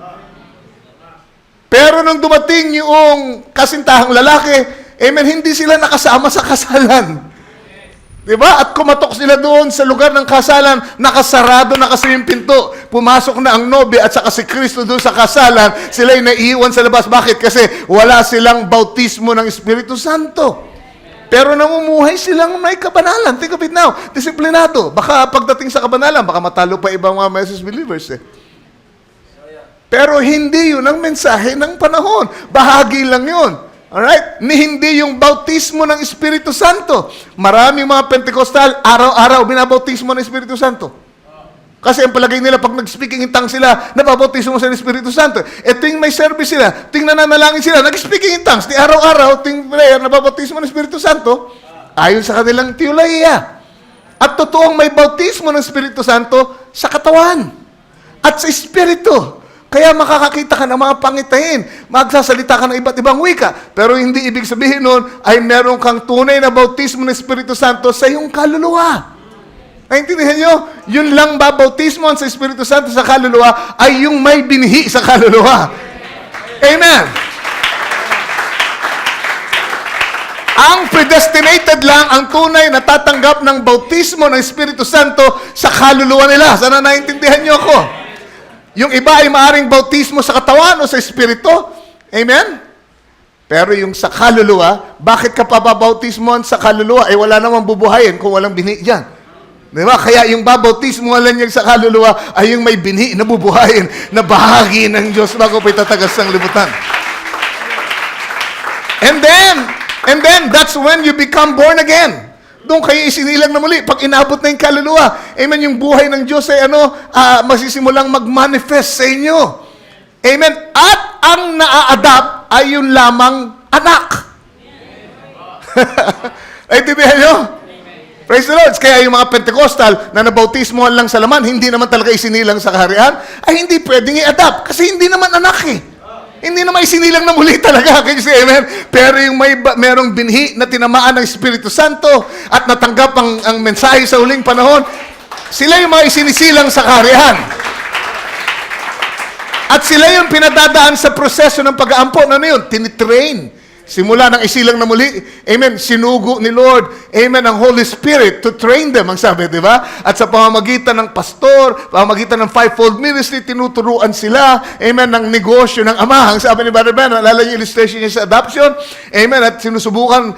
Pero nung dumating yung kasintahang lalaki, amen, hindi sila nakasama sa kasalan. Di ba? At kumatok sila doon sa lugar ng kasalan, nakasarado na kasi yung pinto. Pumasok na ang nobe at saka si Kristo doon sa kasalan, sila'y naiiwan sa labas. Bakit? Kasi wala silang bautismo ng Espiritu Santo. Pero namumuhay silang may kabanalan. Think of it now. Disiplinado. Baka pagdating sa kabanalan, baka matalo pa ibang mga message believers eh. Pero hindi yun ang mensahe ng panahon. Bahagi lang yun. Alright? Hindi yung bautismo ng Espiritu Santo. Maraming mga Pentecostal, araw-araw binabautismo ng Espiritu Santo. Kasi ang palagay nila, pag nag-speaking in tongues sila, nababautismo sa Espiritu Santo. Ito yung may service sila, ting nananalangin sila, nag-speaking in tongues, di araw-araw, ting prayer, nababautismo ng Espiritu Santo, ayon sa kanilang teolohiya. At totoong may bautismo ng Espiritu Santo sa katawan at sa Espiritu. Kaya makakakita ka ng mga pangitain, magsasalita ka ng iba't ibang wika. Pero hindi ibig sabihin nun ay meron kang tunay na bautismo ng Espiritu Santo sa iyong kaluluwa. Naintindihan nyo? Yun lang ba bautismo sa Espiritu Santo sa kaluluwa ay yung may binhi sa kaluluwa. Amen. Ang predestinated lang ang tunay na tatanggap ng bautismo ng Espiritu Santo sa kaluluwa nila. Sana naintindihan nyo ako? Yung iba ay maaring bautismo sa katawan o sa espiritu. Amen? Pero yung sa kaluluwa, bakit ka pa babautismoan sa kaluluwa? Eh wala namang bubuhayin kung walang binhi dyan. Diba? Kaya yung babautismoan lang niya sa kaluluwa ay yung may binhi na bubuhayin na bahagi ng Diyos bago pa itatagas ng libutan. And then, that's when you become born again. Doon kayo isinilang na muli. Pag inabot na yung kaluluwa, amen, yung buhay ng Diyos ay masisimulang mag-manifest sa inyo. Amen. At ang naa-adapt ay yung lamang anak. Naintindihan nyo? Praise the Lord. Kaya yung mga Pentecostal na nabautismohan lang sa laman, hindi naman talaga isinilang sa kaharian, ay hindi pwedeng i-adapt kasi hindi naman anak eh. Hindi naman isinilang na muli talaga. Kasi, amen. Pero yung merong binhi na tinamaan ng Espiritu Santo at natanggap ang mensahe sa huling panahon, sila yung mga isinisilang sa kaharian. At sila yung pinadadaan sa proseso ng pag-aampon. Ano yun? Tinitrain. Simula ng isilang na muli, amen, sinugo ni Lord, amen, ang Holy Spirit to train them, ang sabi, di ba? At sa pamamagitan ng pastor, pamamagitan ng fivefold ministry, tinuturuan sila, amen, ng negosyo ng Ama. Ang sabi ni Brother Ben, alala niyo illustration niya sa adoption, amen, at sinusubukan,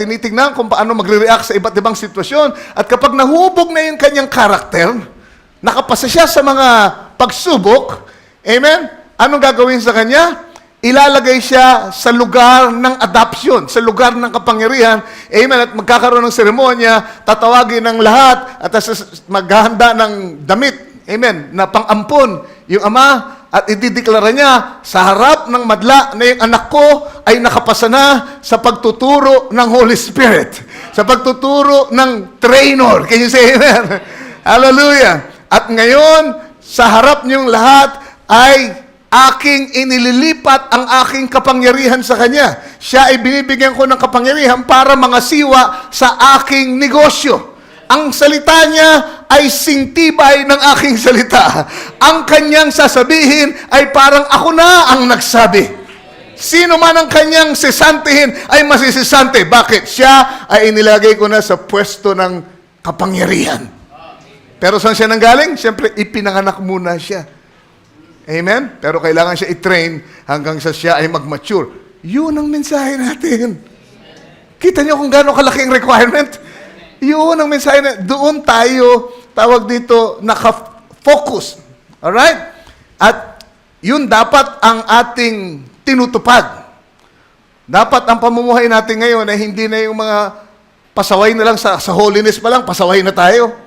tinitingnan kung paano magre-react sa iba't ibang sitwasyon. At kapag nahubog na yung kanyang karakter, nakapasa siya sa mga pagsubok, amen, Anong gagawin sa kanya? Ilalagay siya sa lugar ng adoption, sa lugar ng kapangyarihan. Amen. At magkakaroon ng seremonya, tatawagin ng lahat, at maghahanda ng damit. Amen. Na pang-ampon yung ama, at idideklara niya sa harap ng madla na yung anak ko ay nakapasa na sa pagtuturo ng Holy Spirit. Sa pagtuturo ng trainer. Can you say amen? Hallelujah. At ngayon, sa harap niyong lahat ay aking inililipat ang aking kapangyarihan sa kanya. Siya ay binibigyan ko ng kapangyarihan para mangasiwa sa aking negosyo. Ang salita niya ay singtibay ng aking salita. Ang kanyang sasabihin ay parang ako na ang nagsabi. Sino man ang kanyang sisantihin ay masisisante. Bakit? Siya ay inilagay ko na sa pwesto ng kapangyarihan. Pero saan siya nanggaling? Siyempre, ipinanganak muna siya. Amen? Pero kailangan siya i-train hanggang sa siya ay mag-mature. Yun ang mensahe natin. Kita niyo kung gaano kalaki ang requirement? Yun ang mensahe na doon tayo, tawag dito, naka-focus. Alright? At yun dapat ang ating tinutupad. Dapat ang pamumuhay natin ngayon ay hindi na yung mga pasaway na lang sa holiness pa lang, pasaway na tayo.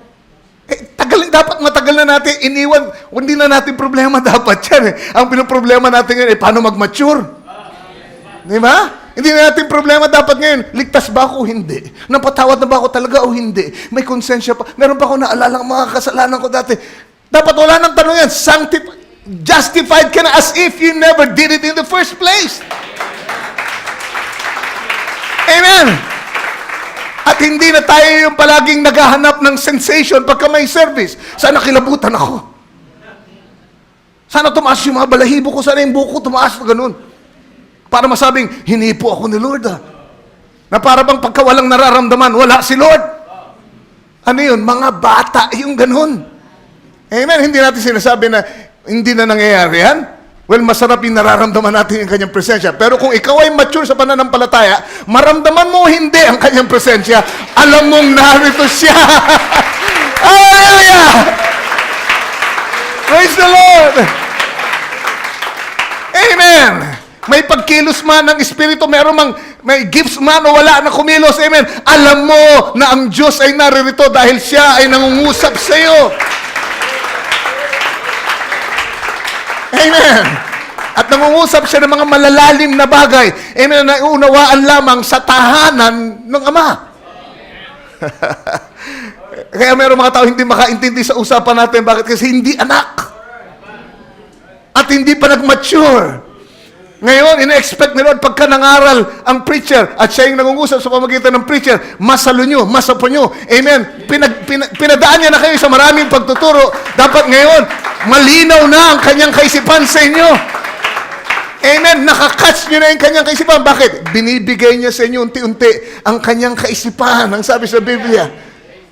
Dapat matagal na natin iniwan. Hindi na natin problema dapat yan. Ang pinoproblema natin ngayon ay paano mag-mature. Di ba? Hindi na natin problema dapat ngayon. Ligtas ba ako? Hindi. Napatawad na ba ako talaga o hindi? May konsensya pa. Meron pa ako naalala ng mga kasalanan ko dati. Dapat wala nang tanong yan. Justified ka na as if you never did it in the first place. Amen. At hindi na tayo yung palaging naghahanap ng sensation pagka may service. Sana kilabutan ako. Sana tumaas yung mga balahibo ko. Sana yung buko tumaas na ganun. Para masabing, hinipo ako ni Lord. Na para bang pagka walang nararamdaman, wala si Lord. Ano yun? Mga bata yung ganun. Amen? Hindi natin sinasabi na hindi na nangyayari yan. Well, masarap yung nararamdaman natin yung kanyang presensya. Pero kung ikaw ay mature sa pananampalataya, maramdaman mo hindi ang kanyang presensya, alam mong narito siya. Hallelujah! Praise the Lord! Amen! May pagkilos man ng Espiritu, may gifts man o wala na kumilos, amen. Alam mo na ang Diyos ay naririto dahil siya ay nangungusap sa iyo. Amen. At nangungusap siya ng mga malalalim na bagay. Amen. Na iunawaan lamang sa tahanan ng Ama. Kaya mayroong mga tao hindi makaintindi sa usapan natin. Bakit? Kasi hindi anak. At hindi pa nag-mature. Ngayon, ina-expect ni Lord pagka nangaral ang preacher at siya yung nangungusap sa pamagitan ng preacher, masalo nyo, masapo nyo. Amen. Pinadaan niya na kayo sa maraming pagtuturo. Dapat ngayon, malinaw na ang kanyang kaisipan sa inyo. Amen. Nakakatch nyo na yung kanyang kaisipan. Bakit? Binibigay niya sa inyo unti-unti ang kanyang kaisipan. Ang sabi sa Biblia.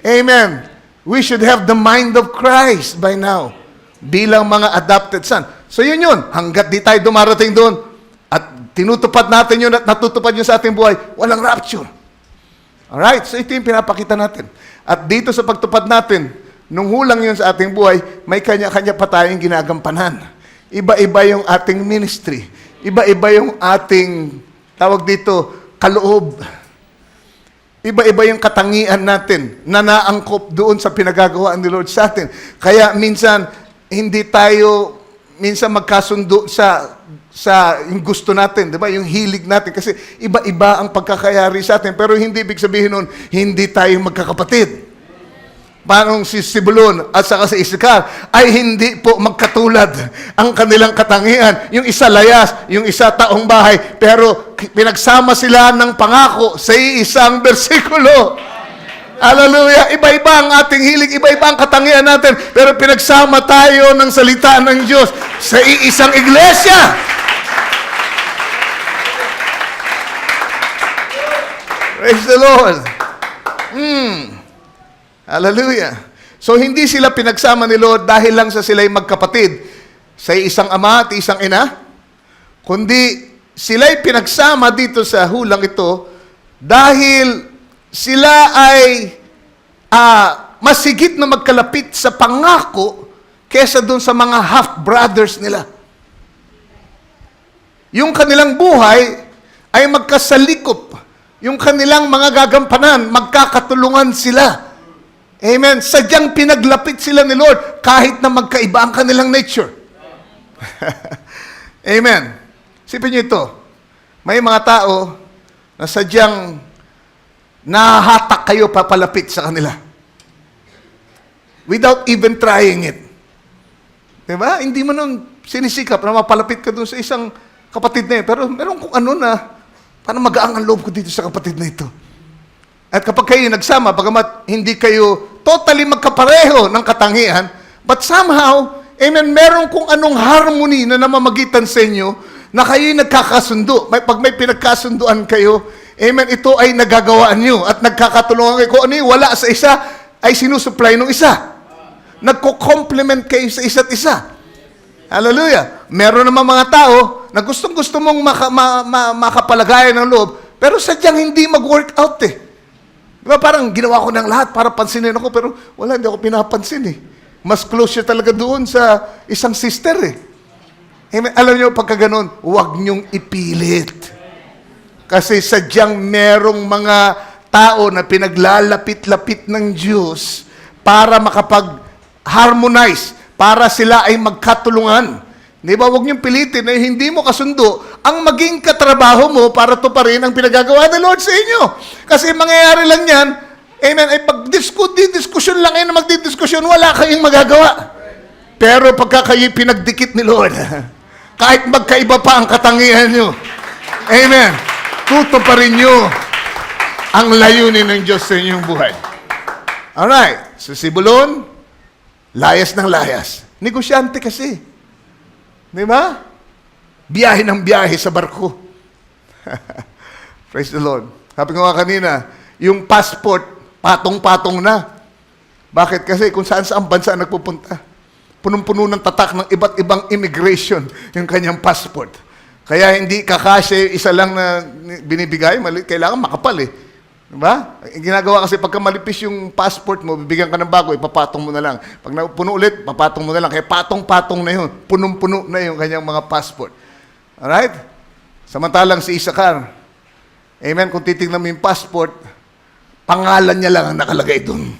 Amen. We should have the mind of Christ by now. Bilang mga adopted son. So yun. Hanggat di tayo dumarating doon, at tinutupad natin yun at natutupad yun sa ating buhay, walang rapture. Alright? So ito yung pinapakita natin. At dito sa pagtupad natin, nung hulang yun sa ating buhay, may kanya-kanya pa tayong ginagampanan. Iba-iba yung ating ministry. Iba-iba yung ating, tawag dito, kaloob. Iba-iba yung katangian natin na naangkop doon sa pinagagawaan ni Lord sa atin. Kaya minsan, hindi tayo magkasundo sa yung gusto natin, di ba? Yung hilig natin. Kasi iba-iba ang pagkakayari sa atin. Pero hindi ibig sabihin nun, hindi tayo magkakapatid. Paano si Sibulon at saka si Isakar ay hindi po magkatulad ang kanilang katangian. Yung isa layas, yung isa taong bahay. Pero pinagsama sila ng pangako sa isang bersikulo. Hallelujah! Iba-iba ang ating hilig, iba-iba ang katangian natin. Pero pinagsama tayo ng salita ng Diyos sa isang iglesia. Praise the Lord. Hallelujah. So, hindi sila pinagsama ni Lord dahil lang sa sila'y magkapatid sa isang ama at isang ina, kundi sila'y pinagsama dito sa hulang ito dahil sila ay masigit na magkalapit sa pangako kesa doon sa mga half-brothers nila. yung kanilang buhay ay magkasalikop. Yung kanilang mga gagampanan, magkakatulungan sila. Amen. Sadyang pinaglapit sila ni Lord kahit na magkaiba ang kanilang nature. Amen. Sipin niyo ito. May mga tao na sadyang nahahatak kayo papalapit sa kanila. Without even trying it. Diba? Hindi mo nung sinisikap na mapalapit ka dun sa isang kapatid na yun. Pero meron kung ano na, paano magaang ang loob ko dito sa kapatid na ito. At kapag kayo nagsama, bagamat hindi kayo totally magkapareho ng katangian, but somehow, amen, meron kung anong harmony na namamagitan sa inyo na kayo'y nagkakasundo. Pag may pinagkasunduan kayo, amen, ito ay nagagawaan nyo at nagkakatulungan kayo. Kung ano yung wala sa isa, ay sinusupply ng isa. Nagko-complement kayo sa isa't isa. Hallelujah. Meron naman mga tao na gustong-gusto mong makapalagayan ng loob, pero sadyang hindi mag-work out eh. Diba parang ginawa ko ng lahat para pansinin ako, pero wala, hindi ako pinapansin eh. Mas close siya talaga doon sa isang sister eh. Amen. Alam niyo, pagka ganun, huwag niyong ipilit. Kasi sadyang merong mga tao na pinaglalapit-lapit ng Diyos para makapag-harmonize, para sila ay magkatulungan. Di ba? Huwag niyong pilitin na hindi mo kasundo ang maging katrabaho mo para to pa rin ang pinagagawa ng Lord sa inyo. Kasi mangyayari lang yan, amen, ay pag-diskusyon lang kayo na magdidiskusyon, wala kayong magagawa. Pero pagka kayo pinagdikit ni Lord, kahit magkaiba pa ang katangian nyo, amen, tuto pa rin nyo ang layunin ng Diyos sa inyong buhay. Alright, so si Bulon, layas ng layas. Negosyante kasi. Di ba? Biyahe ng biyahe sa barko. Praise the Lord. Sabi ko nga kanina, yung passport, patong-patong na. Bakit? Kasi kung saan-saan bansa nagpupunta, punong-puno ng tatak ng iba't ibang immigration yung kanyang passport. Kaya hindi kakasya isa lang na binibigay, kailangan makapal eh. Diba? Ginagawa kasi pagka malipis yung passport mo, bibigyan ka ng bago, ipapatong mo na lang. Pag napuno ulit, papatong mo na lang. Kaya patong-patong na yun. Punong-puno na yung kanyang mga passport. Alright? Samantalang si Isakar, amen, kung titignan mo yung passport, pangalan niya lang ang nakalagay doon.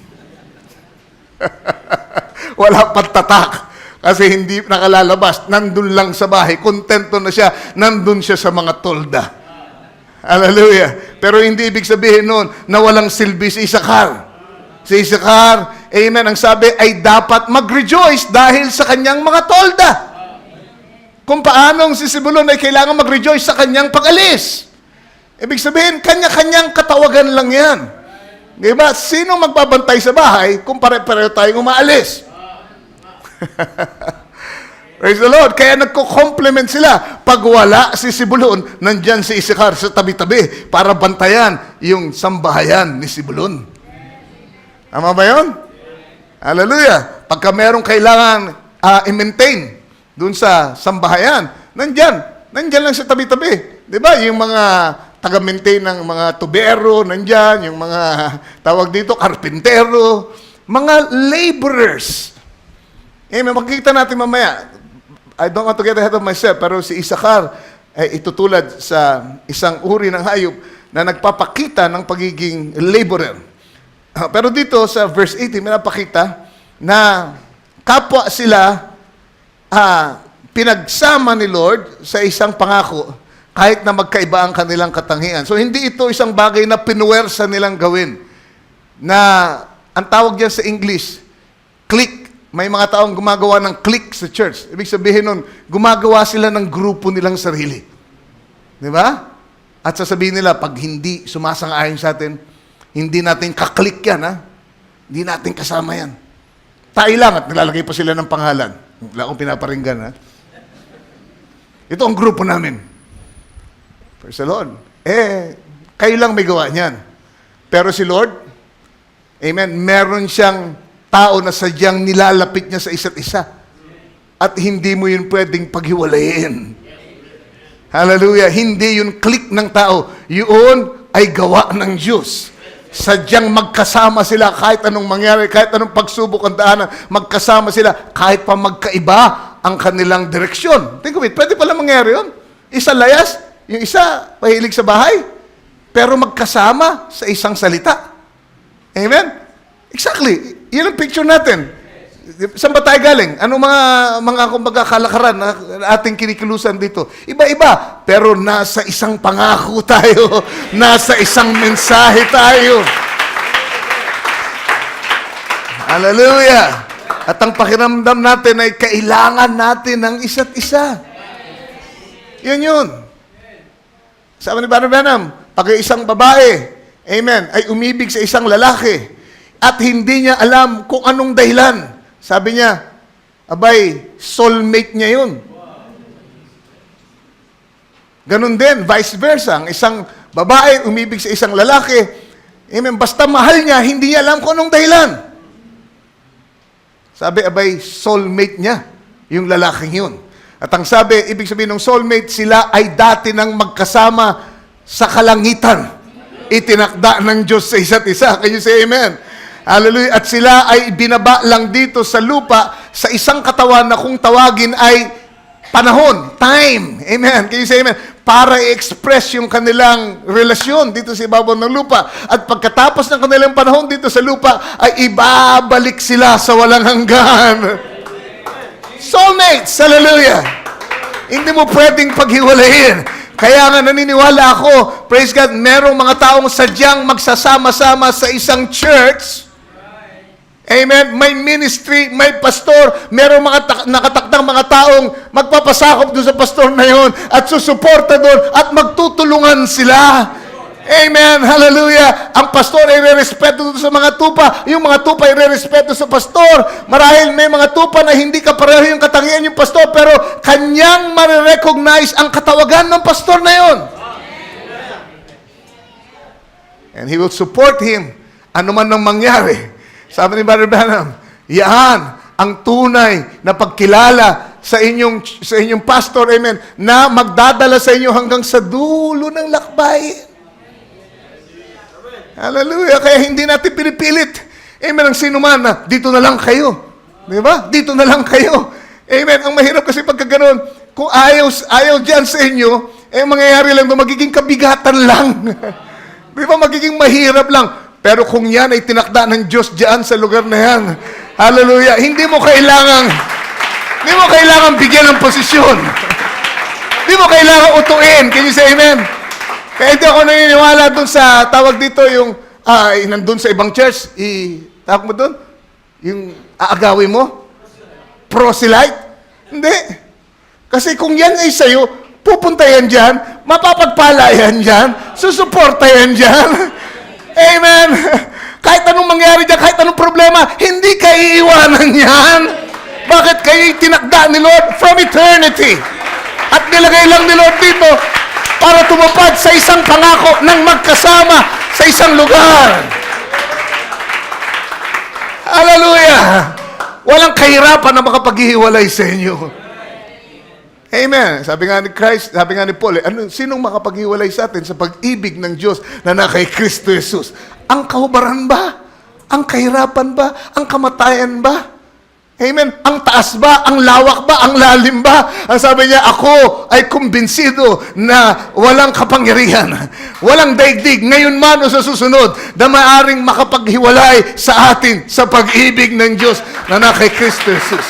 Wala pang tatak. Kasi hindi nakalalabas. Nandun lang sa bahay. Kontento na siya. Nandun siya sa mga tolda. Hallelujah. Pero hindi ibig sabihin nun na walang silbi si Isakar. Si Isakar, amen, ang sabi ay dapat mag-rejoice dahil sa kanyang mga tolda. Kung paanong si Zebulon ay kailangan mag-rejoice sa kanyang pag-alis. Ibig sabihin, kanya-kanyang katawagan lang yan. Diba? Sino magbabantay sa bahay kung pare-pareho tayong umaalis? Praise the Lord. Kaya nagko-complement sila. Pag wala si Zebulon, nandyan si Isakar sa tabi-tabi para bantayan yung sambahayan ni Zebulon. Tama ba yun? Hallelujah. Pagka merong kailangan i-maintain dun sa sambahayan, nandyan lang sa tabi-tabi. Di ba? Yung mga taga-maintain ng mga tubero, nandyan. Yung mga tawag dito, karpintero. Mga laborers. Makikita natin mamaya. I don't want to get ahead of myself, pero si Isakar ay itutulad sa isang uri ng hayop na nagpapakita ng pagiging laborer. Pero dito sa verse 18, may napakita na kapwa sila pinagsama ni Lord sa isang pangako kahit na magkaiba ang kanilang katangian. So hindi ito isang bagay na pinuwersa nilang gawin. Na ang tawag diyan sa English, clique. May mga taong gumagawa ng clique sa church. Ibig sabihin nun, gumagawa sila ng grupo nilang sarili. Di ba? At sasabihin nila, pag hindi sumasang-ayon sa atin, hindi natin kaklik yan, ha? Hindi natin kasama yan. Tayo lang at nilalagay pa sila ng pangalan. Wala akong pinaparinggan, ha? Ito ang grupo namin. Praise the Lord. Kayo lang may gawa niyan. Pero si Lord, amen, meron siyang tao na sadyang nilalapit niya sa isa't isa. At hindi mo yun pwedeng paghiwalayin. Hallelujah. Hindi yun click ng tao. Yun ay gawa ng Diyos. Sadyang magkasama sila kahit anong mangyari, kahit anong pagsubok ang daanan, magkasama sila kahit pa magkaiba ang kanilang direksyon. Think of it, pwede pala mangyari yun. Isa layas, yung isa mahilig sa bahay, pero magkasama sa isang salita. Amen? Exactly. Yan ang picture natin. Saan ba tayo galing? Ano mga kumbaga kalakaran na ating kinikilusan dito? Iba-iba, pero nasa isang pangako tayo. Nasa isang mensahe tayo. Hallelujah! At ang pakiramdam natin ay kailangan natin ng isa't isa. Yun. Sabi ni Brother Branham, pag isang babae, amen, ay umibig sa isang lalaki at hindi niya alam kung anong dahilan, sabi niya, abay, soulmate niya yun. Ganun din, vice versa. Ang isang babae umibig sa isang lalaki, amen, basta mahal niya, hindi niya alam kung anong dahilan. Sabi, abay, soulmate niya, yung lalaking yun. At ang sabi, ibig sabihin ng soulmate, sila ay dati nang magkasama sa kalangitan. Itinakda ng Diyos sa isa't isa. Can you say amen? Hallelujah. At sila ay binaba lang dito sa lupa sa isang katawan na kung tawagin ay panahon, time. Amen. Can you say amen? Para i-express yung kanilang relasyon dito sa ibabaw ng lupa. At pagkatapos ng kanilang panahon dito sa lupa, ay ibabalik sila sa walang hanggan. Soulmates! Hallelujah! Hindi mo pwedeng paghiwalayin. Kaya nga naniniwala ako, praise God, merong mga taong sadyang magsasama-sama sa isang church. Amen. May ministry, may pastor, merong mga nakatakdang mga taong magpapasakop doon sa pastor na yon at susuporta doon at magtutulungan sila. Amen. Hallelujah. Ang pastor ay re-respeto doon sa mga tupa. Yung mga tupa ay re-respeto sa pastor. Marahil may mga tupa na hindi kapareho yung katangian yung pastor, pero kanyang marirecognize ang katawagan ng pastor na yon. And he will support him ano man nang mangyari. Sabi ni Brother Branham, yan ang tunay na pagkilala sa inyong pastor, amen, na magdadala sa inyo hanggang sa dulo ng lakbay. Hallelujah. Kaya hindi natin pinipilit. Amen. Ang sino man na, dito na lang kayo. Di ba? Dito na lang kayo. Amen. Ang mahirap kasi pagka ganun, kung ayaw dyan sa inyo, mangyayari lang doon, magiging kabigatan lang. Di ba? Magiging mahirap lang. Pero kung yan ay tinakda ng Diyos dyan sa lugar na yan, hallelujah, hindi mo kailangan bigyan ng posisyon. Hindi mo kailangan utuin. Can you say amen? Kaya hindi ako naniniwala dun sa, tawag dito yung, nandun sa ibang church, tawag mo dun? Yung aagawin mo? Proselyte? Hindi. Kasi kung yan ay sa'yo, pupunta yan dyan, mapapagpala yan dyan, susuporta yan dyan. Amen. Kahit anong mangyari dyan, kahit anong problema, hindi ka iiwanan yan. Bakit kayo tinakda ni Lord from eternity? At nilagay lang ni Lord dito para tumupad sa isang pangako ng magkasama sa isang lugar. Hallelujah! Walang kahirapan na makapaghihiwalay sa inyo. Amen. Sabi nga ni Christ, sabi nga ni Paul, sinong makapaghiwalay sa atin sa pag-ibig ng Diyos na kay Kristo Jesus? Ang kahubaran ba? Ang kahirapan ba? Ang kamatayan ba? Amen. Ang taas ba? Ang lawak ba? Ang lalim ba? Ang sabi niya, ako ay kumbinsido na walang kapangyarihan, walang daigdig, ngayon man o sa susunod, na maaring makapaghiwalay sa atin sa pag-ibig ng Diyos na kay Kristo Jesus.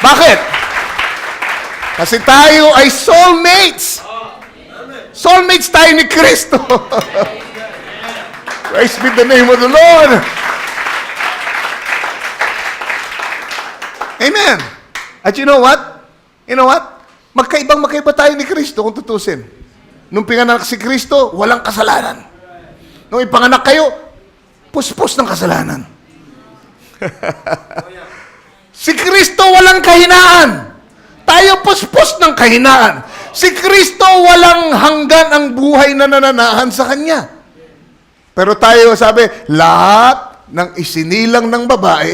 Bakit? Kasi tayo ay soulmates. Soulmates tayo ni Kristo. Praise be the name of the Lord. Amen. At you know what? You know what? Magkaiba tayo ni Kristo kung tutusin. Nung pinganak si Kristo, walang kasalanan. Nung ipanganak kayo, puspos ng kasalanan. Si Kristo walang kahinaan. Tayo puspos ng kahinaan. Si Kristo walang hanggan ang buhay na nananahan sa Kanya. Pero tayo, sabi, lahat ng isinilang ng babae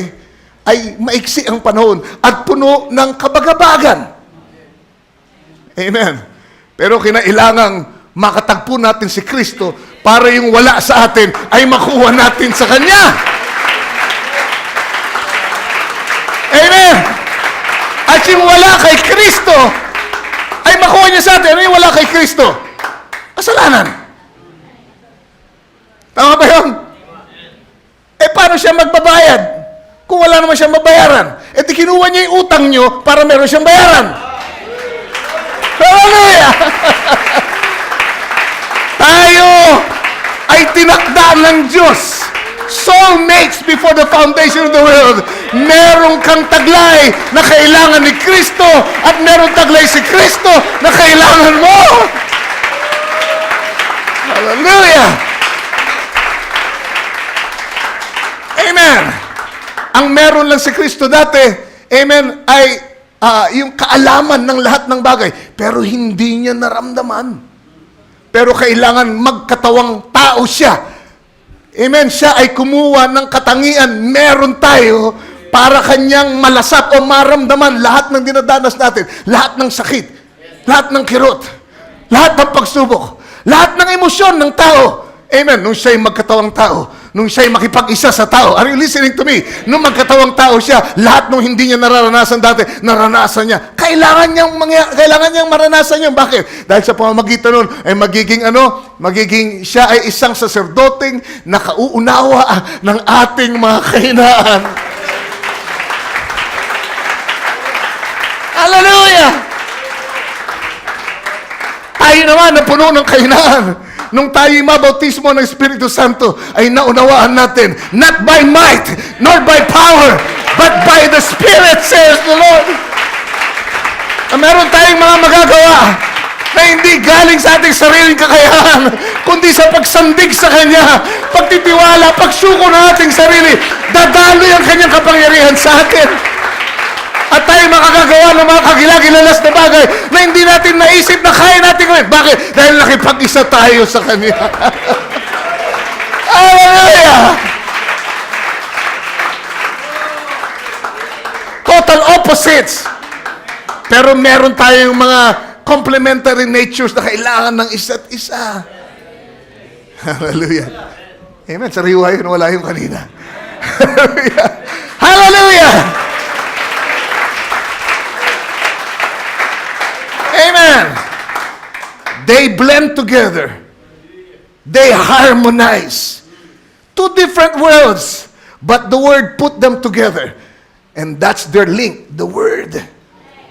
ay maiksi ang panahon at puno ng kabagabagan. Amen. Pero kinailangang makatagpo natin si Kristo para yung wala sa atin ay makuha natin sa Kanya. Amen. At yung wala kay Kristo ay makuha niya sa atin, ano yung wala kay Kristo? Kasalanan. Tama ba yun? Paano siya magbabayad? Kung wala naman siyang mabayaran. Di kinuha niya yung utang niyo para meron siyang bayaran. Hallelujah! Tayo ay tinakda ng Diyos. Soulmates before the foundation of the world. Meron kang taglay na kailangan ni Kristo at meron taglay si Kristo na kailangan mo. Hallelujah! Amen! Ang meron lang si Kristo dati, amen, ay yung kaalaman ng lahat ng bagay. Pero hindi niya naramdaman. Pero kailangan magkatawang tao siya. Amen. Siya ay kumuha ng katangian. Meron tayo para kanyang malasap o maramdaman lahat ng dinadanas natin. Lahat ng sakit. Lahat ng kirot. Lahat ng pagsubok. Lahat ng emosyon ng tao. Amen. Nung siya'y magkatawang tao. Nung siya'y makipag-isa sa tao. Are you listening to me? Nung magkatawang tao siya, lahat nung hindi niya nararanasan dati, naranasan niya. Kailangan niyang maranasan yun. Bakit? Dahil sa pamamagitan nun, ay magiging siya ay isang saserdoteng nakauunawa ng ating mga kahinaan. Hallelujah! Tayo naman na puno ng kahinaan. Nung tayo'y mabautismo ng Espiritu Santo, ay naunawaan natin, not by might, nor by power, but by the Spirit, says the Lord. Meron tayong mga magagawa na hindi galing sa ating sariling kakayahan, kundi sa pagsandig sa Kanya, pagtitiwala, pagsuko ng ating sarili, dadaloy ang Kanyang kapangyarihan sa atin. At tayo makagagawa ng mga kagilagilalas na bagay na hindi natin naisip na kaya natin gawin. Bakit? Dahil nakipag-isa tayo sa Kanya. Hallelujah! Total opposites. Pero meron tayong mga complementary natures na kailangan ng isa't isa. Hallelujah. Amen. Sariwa yun. Wala yung kanina. Hallelujah. Hallelujah! Amen. They blend together. They harmonize. Two different worlds, but the Word put them together. And that's their link. The Word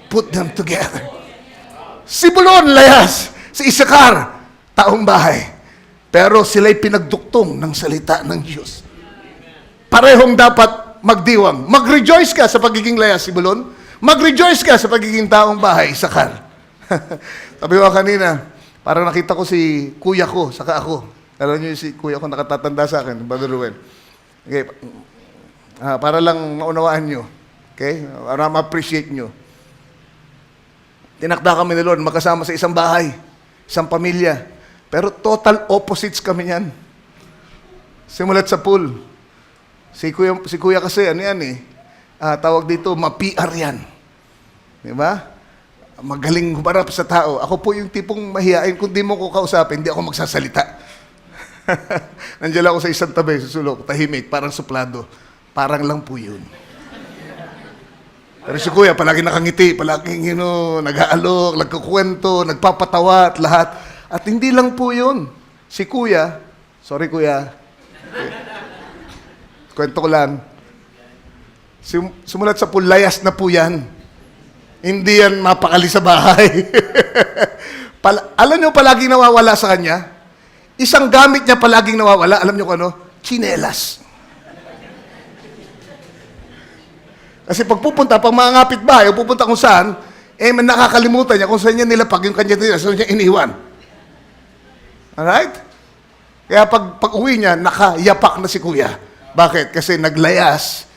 put them together. Si Bulon, layas. Si Isakar, taong bahay. Pero sila'y pinagduktong ng salita ng Diyos. Parehong dapat magdiwang. Mag-rejoice ka sa pagiging layas, si Bulon. Mag-rejoice ka sa pagiging taong bahay, Isakar. Sabi ko kanina, parang nakita ko si kuya ko, saka ako. Alam niyo si kuya ko nakatatanda sa akin, Brother Ruel. Okay. Para lang maunawaan niyo. Okay? Para ma-appreciate niyo. Tinakda kami ni Lord, magkasama sa isang bahay, isang pamilya. Pero total opposites kami niyan. Simulat sa pool. Si kuya kasi, ano yan tawag dito, ma-PR yan. Di ba? Magaling humarap sa tao. Ako po yung tipong mahihain. Kung di mo ko kausapin, hindi ako magsasalita. Nandiyan ako sa isang tabi, sa sulok, tahimik, parang suplado. Parang lang po yun. Pero si kuya, palagi nakangiti, palagi nag-aalok, nagkukwento, nagpapatawa at lahat. At hindi lang po yun. Si kuya, sorry kuya, kwento ko lang, sumulat sa pulayas na po yan. Hindi yan mapakali sa bahay. Alam niyo palaging nawawala sa kanya? Isang gamit niya palaging nawawala. Alam niyo kung ano? Tsinelas. Kasi pag pupunta, pag mga ngapit bahay, o pupunta kung saan, nakakalimutan niya kung saan niya nilapag yung kanya tsinelas, saan niya iniwan. Alright? Kaya pag uwi niya, nakayapak na si kuya. Bakit? Kasi naglayas.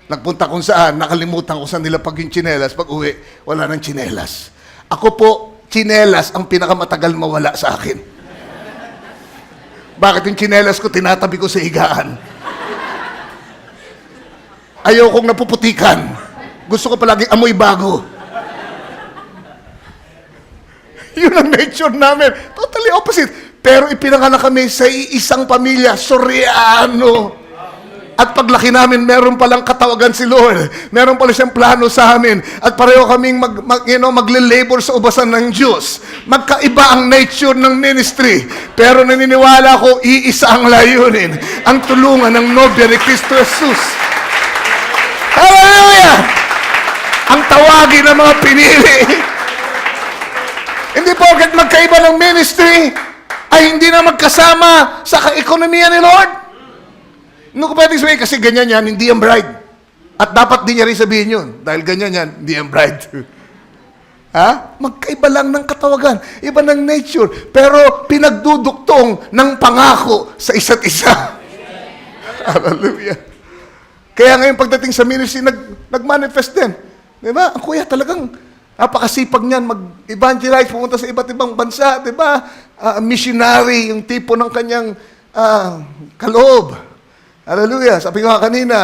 Nagpunta kung saan, nakalimutan kung saan nila pag yung tsinelas. Pag uwi, wala nang tsinelas. Ako po, tsinelas ang pinakamatagal mawala sa akin. Bakit yung tsinelas ko, tinatabi ko sa higaan? Ayaw kong napuputikan. Gusto ko palagi amoy bago. Yun ang nature namin. Totally opposite. Pero ipinanganak kami sa isang pamilya, Soriano. At paglaki namin, meron palang katawagan si Lord. Meron pala siyang plano sa amin. At pareho kaming magle-labor sa ubasan ng Diyos. Magkaiba ang nature ng ministry. Pero naniniwala ko, iisa ang layunin. Ang tulungan ng nobya ni Kristo Jesus. Hallelujah! Ang tawagin ng mga pinili. Hindi porket magkaiba ng ministry, ay hindi na magkasama sa ekonomiya ni Lord. Hindi ko pwedeng sabihin, kasi ganyan yan, hindi yan bride. At dapat din niya rin sabihin yun. Dahil ganyan yan, hindi yan bride. Ha? Magkaiba lang ng katawagan. Iba ng nature. Pero pinagduduktong ng pangako sa isa't isa. Hallelujah. Kaya ngayon pagdating sa ministry, nag-manifest din. Diba? Ang kuya talagang napakasipag niyan mag-evangelize, pumunta sa iba't ibang bansa. Diba? Missionary, yung tipo ng kanyang kaloob. Hallelujah. Sabi ko nga kanina,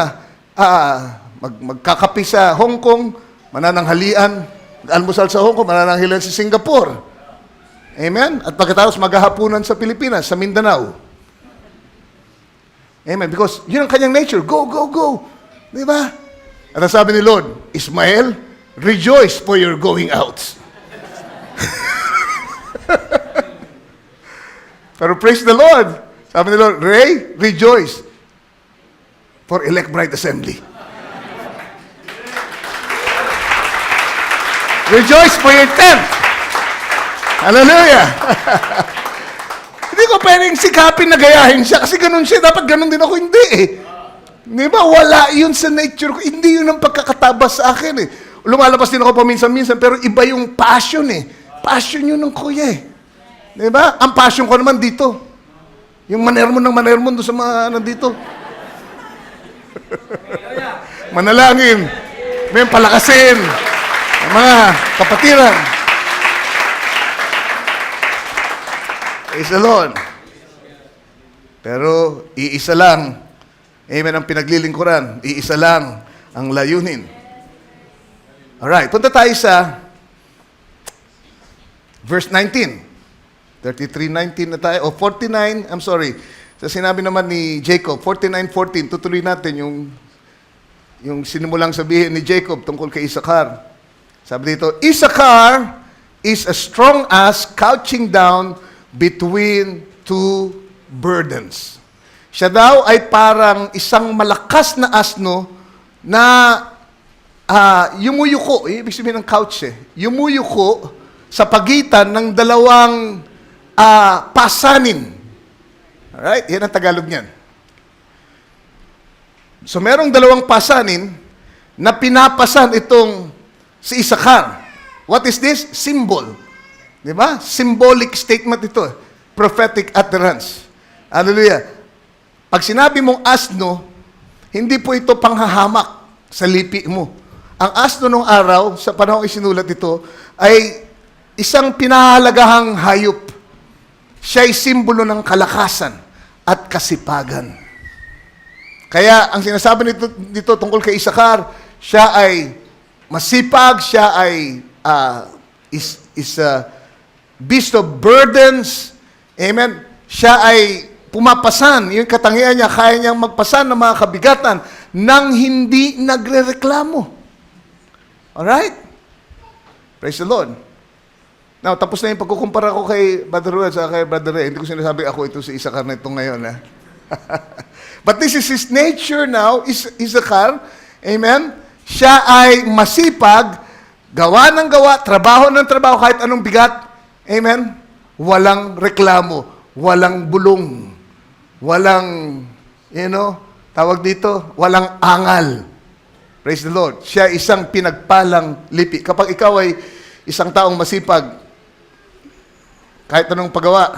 magkakapi sa Hong Kong, manananghalian, almusal sa Hong Kong, manananghalian sa Singapore. Amen? At pagkatapos maghahapunan sa Pilipinas, sa Mindanao. Amen? Because yun ang kanyang nature. Go, go, go. Di ba? At ang sabi ni Lord, Ismael, rejoice for your going out. Pero praise the Lord. Sabi ni Lord, Ray, rejoice for Elect Bride Assembly. Rejoice for your tent. Hallelujah. Hindi ko pwedeng sikapin na gayahin siya kasi ganun siya. Dapat ganun din ako. Hindi eh. Di ba? Wala yun sa nature ko. Hindi yun ang pagkakatabas sa akin eh. Lumalabas din ako paminsan-minsan pero iba yung passion eh. Passion yun ng kuya eh. Di ba? Ang passion ko naman dito. Yung manermon ng manermon doon sa mga nandito. Manalangin. May palakasin. Mga kapatiran. Praise the Lord. Pero iisa lang. Amen ang pinaglilingkuran. Iisa lang ang layunin. Alright, punta tayo sa verse 19. 33:19 na tayo. O 49, I'm sorry. Sa sinabi naman ni Jacob, 49:14, tutuloy natin yung sinimulang sabihin ni Jacob tungkol kay Isaacar. Sabi dito, Isaacar is a strong ass couching down between two burdens. Siya daw ay parang isang malakas na asno na yumuyuko. Ibig sabihin ng couch eh. Yumuyuko sa pagitan ng dalawang pasanin. Alright? Yan ang Tagalog niyan. So, merong dalawang pasanin na pinapasan itong si Isaacar. What is this? Symbol. Di ba? Symbolic statement ito. Prophetic utterance. Hallelujah. Pag sinabi mong asno, hindi po ito panghahamak sa lipi mo. Ang asno nung araw, sa panahon isinulat ito, ay isang pinahalagahang hayop. Siya ay simbolo ng kalakasan at kasipagan. Kaya ang sinasabi dito tungkol kay Isaacar, siya ay masipag, siya ay is a beast of burdens. Amen. Siya ay pumapasan, yung katangian niya, kaya niyang magpasan ng mga kabigatan nang hindi nagrereklamo. Alright? Praise the Lord. Now, tapos na yung pagkukumpara ko kay Brother Ruel sa kay Brother Ray. Hindi ko sinasabi ako ito si Isaacar na ito ngayon. Ha? But this is his nature now, Isaacar. Amen? Siya ay masipag, gawa ng gawa, trabaho ng trabaho, kahit anong bigat. Amen? Walang reklamo, walang bulong. Walang, tawag dito, walang angal. Praise the Lord. Siya isang pinagpalang lipi. Kapag ikaw ay isang taong masipag, kahit anong paggawa,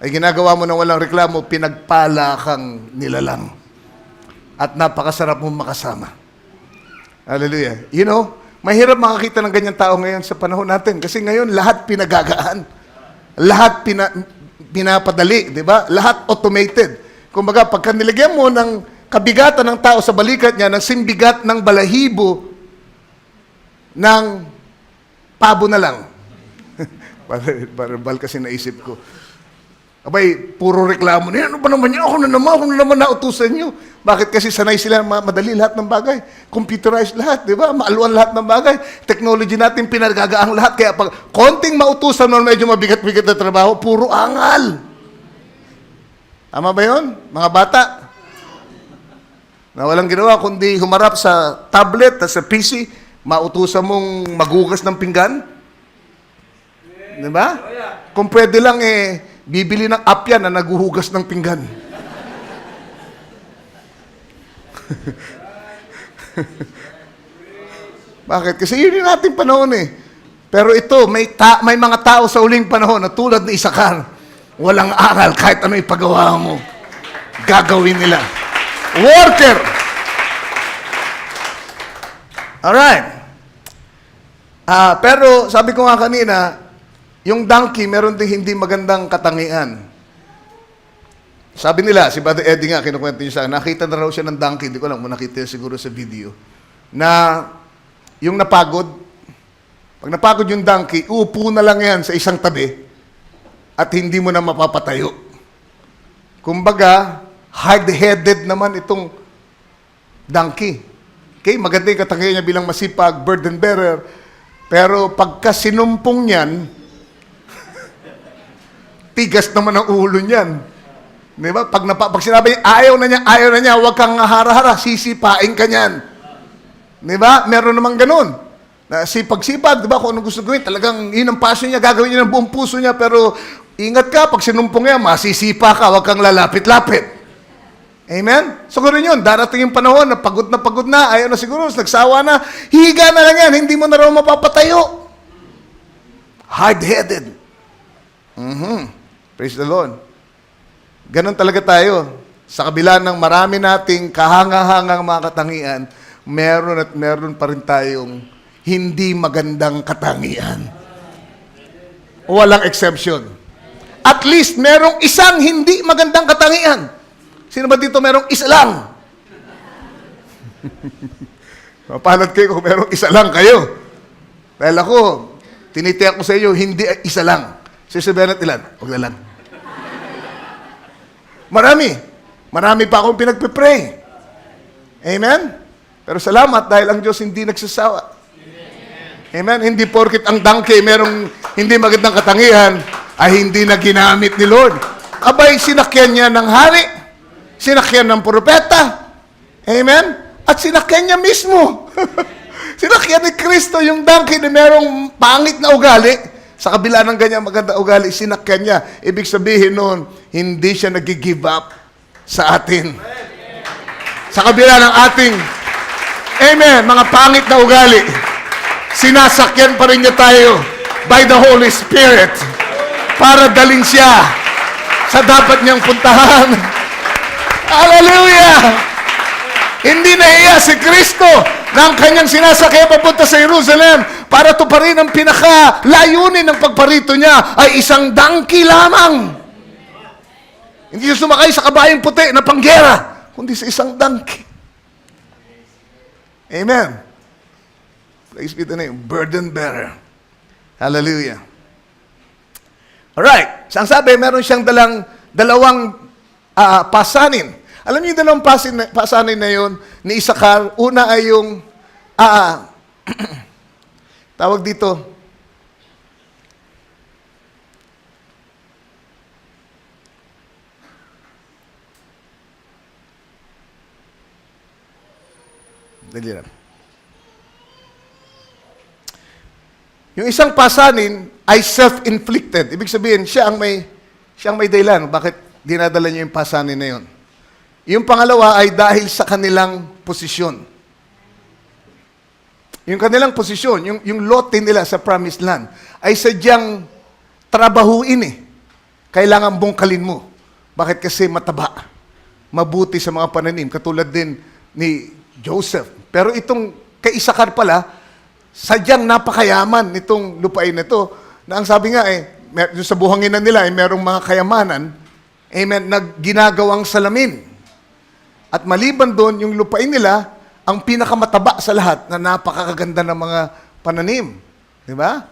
ay ginagawa mo ng walang reklamo, pinagpala kang nilalang. At napakasarap mong makasama. Hallelujah. Mahirap makakita ng ganyang tao ngayon sa panahon natin. Kasi ngayon, lahat pinagagaan. Lahat pinapadali, di ba? Lahat automated. Kumbaga, pagka nilagyan mo ng kabigatan ng tao sa balikat niya, ng simbigat ng balahibo, ng pabo na lang. Barbal kasi naisip ko. Abay, puro reklamo na yan. Ano ba naman yan? Ako na naman nautusan nyo. Bakit? Kasi sanay sila madali lahat ng bagay. Computerized lahat, di ba? Maaluan lahat ng bagay. Technology natin pinagagaang lahat. Kaya pag konting mautusan nun, medyo mabigat-bigat na trabaho, puro angal. Tama ba yun, mga bata? Na walang ginawa kundi humarap sa tablet at sa PC, mautusan mong maghugas ng pinggan. Di ba? Kung pwede lang bibili ng app yan na naghuhugas ng pinggan. Bakit? Kasi yun yung ating panahon Pero ito, may mga tao sa uling panahon na tulad ni Isakar, walang aral kahit ano ipagawa mo. Gagawin nila. Worker! Alright. Pero sabi ko nga kanina, yung donkey, meron ding hindi magandang katangian. Sabi nila, si Brother Eddie nga, kinukwento niya sa akin, nakita na raw siya ng donkey, hindi ko lang, nakita niya siguro sa video, na yung napagod, pag napagod yung donkey, uupo na lang yan sa isang tabi at hindi mo na mapapatayo. Kumbaga, hard-headed naman itong donkey. Okay, maganda yung katangian niya bilang masipag, burden bearer, pero pagka sinumpong niyan, tigas naman ang ulo niyan. Di ba? Pag sinabi niya, ayaw na niya, huwag kang hara-hara, sisipain ka niyan. Di ba? Meron namang ganun. Na sipag-sipag, di ba? Kung anong gusto gawin, talagang yun ang passion niya, gagawin niya ng buong puso niya, pero ingat ka, pag sinumpong niya, masisipa ka, huwag kang lalapit-lapit. Amen? So ganoon yun, darating yung panahon na pagod na, ayaw na siguro, nagsawa na, higa na lang yan, hindi mo na raw mapapatayo. Hard-headed. Praise the Lord. Ganon talaga tayo. Sa kabila ng marami nating kahanga-hangang mga katangian, meron pa rin tayong hindi magandang katangian. Walang exception. At least merong isang hindi magandang katangian. Sino ba dito merong isa lang? Mapanat kayo kung merong isa lang kayo. Dahil ako, tinitiyak ko sa inyo, hindi isa lang. Sasabihin natin ilan? Huwag na lang. Marami pa akong pinagpipray. Amen? Pero salamat dahil ang Diyos hindi nagsasawa. Amen? Hindi porkit ang donkey merong hindi magandang katangian ay hindi na ginamit ni Lord. Abay, sinakyan niya ng hari, sinakyan ng propeta. Amen? At sinakyan niya mismo. Sinakyan ni Kristo yung donkey na merong pangit na ugali. Sa kabila ng ganyang maganda ugali, sinakyan niya. Ibig sabihin noon, hindi siya nag-give up sa atin. Sa kabila ng ating, amen, mga pangit na ugali, sinasakyan pa rin niya tayo by the Holy Spirit para dalhin siya sa dapat niyang puntahan. Hallelujah! Hindi nahiya si Kristo na ang kanyang sinasakay papunta sa Jerusalem para tuparin ang pinaka-layunin ng pagparito niya ay isang donkey lamang. Hindi siya sumakay sa kabayang puti na panggera, kundi sa isang donkey. Amen. Praise be the name. Burden bearer. Hallelujah. Alright. So ang sabi, meron siyang dalawang pasanin. Alam niyo yung dalawang pasanin na yun ni Isakar? Una ay yung, tawag dito, dali lang. Yung isang pasanin ay self-inflicted. Ibig sabihin, siya ang may dahilan. Bakit dinadala niya yung pasanin na yun? Yung pangalawa ay dahil sa kanilang posisyon. Yung kanilang posisyon, yung lote nila sa promised land, ay sadyang trabahuin Kailangan bungkalin mo. Bakit? Kasi mataba. Mabuti sa mga pananim. Katulad din ni Joseph. Pero itong kay Isakar pala, sadyang napakayaman nitong lupain na ito. Na ang sabi nga sa buhanginan nila ay merong mga kayamanan, amen, na ginagawang salamin. At maliban doon, yung lupain nila, ang pinakamataba sa lahat na napakakaganda ng mga pananim. Di ba?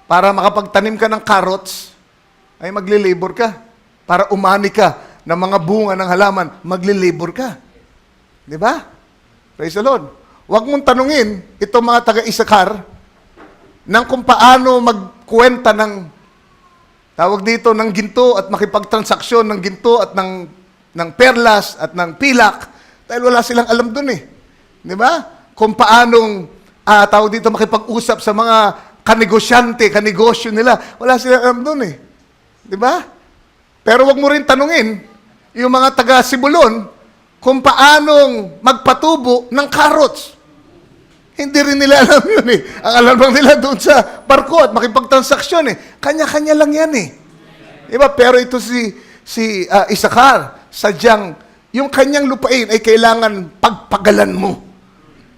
Para makapagtanim ka ng carrots, ay magli-labor ka. para umani ka ng mga bunga ng halaman, maglilibor ka. Di ba? Praise the Lord. Huwag mong tanungin itong mga taga-Isakar ng kung paano magkwenta ng tawag dito ng ginto at makipagtransaksyon ng ginto at ng perlas at ng pilak dahil wala silang alam dun eh. Di ba? Kung paanong tawag dito makipag-usap sa mga kanegosyante, kanegosyo nila, wala silang alam dun eh. Di ba? Pero wag mo rin tanungin yung mga taga-Sibulon kung paanong magpatubo ng carrots. Hindi rin nila alam yun eh. Ang alam lang nila doon sa barko at makipagtransaksyon eh. Kanya-kanya lang yan eh. Diba? Pero ito si Isakar, sadyang yung kanyang lupain ay kailangan pagpagalan mo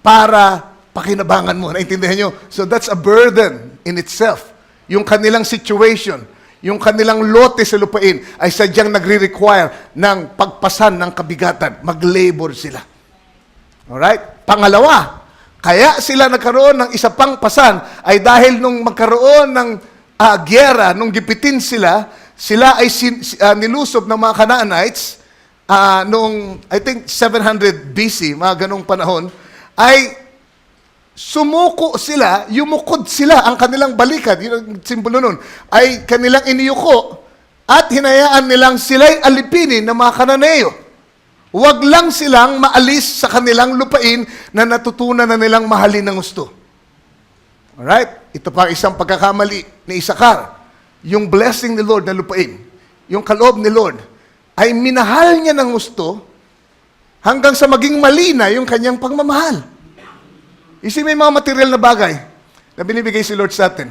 para pakinabangan mo. Naintindihan nyo? So that's a burden in itself. Yung kanilang situation, yung kanilang lote sa lupain ay sadyang nagre-require ng pagpasan ng kabigatan. Mag-labor sila. Alright? Pangalawa, kaya sila nagkaroon ng isa pang pasan ay dahil nung magkaroon ng gyera, nung gipitin sila ay nilusob ng mga Canaanites noong, I think, 700 BC, mga ganong panahon, ay sumuko sila, yumukod sila, ang kanilang balikat, yun ang simbolo nun, ay kanilang iniyuko at hinayaan nilang sila'y alipinin ng mga Kananeo. Huwag lang silang maalis sa kanilang lupain na natutunan na nilang mahalin ng gusto. Alright? Ito pa isang pagkakamali ni Isakar. Yung blessing ni Lord na lupain, yung kaloob ni Lord, ay minahal niya ng gusto hanggang sa maging mali na yung kanyang pagmamahal. Isipin may mga material na bagay na binibigay si Lord sa atin.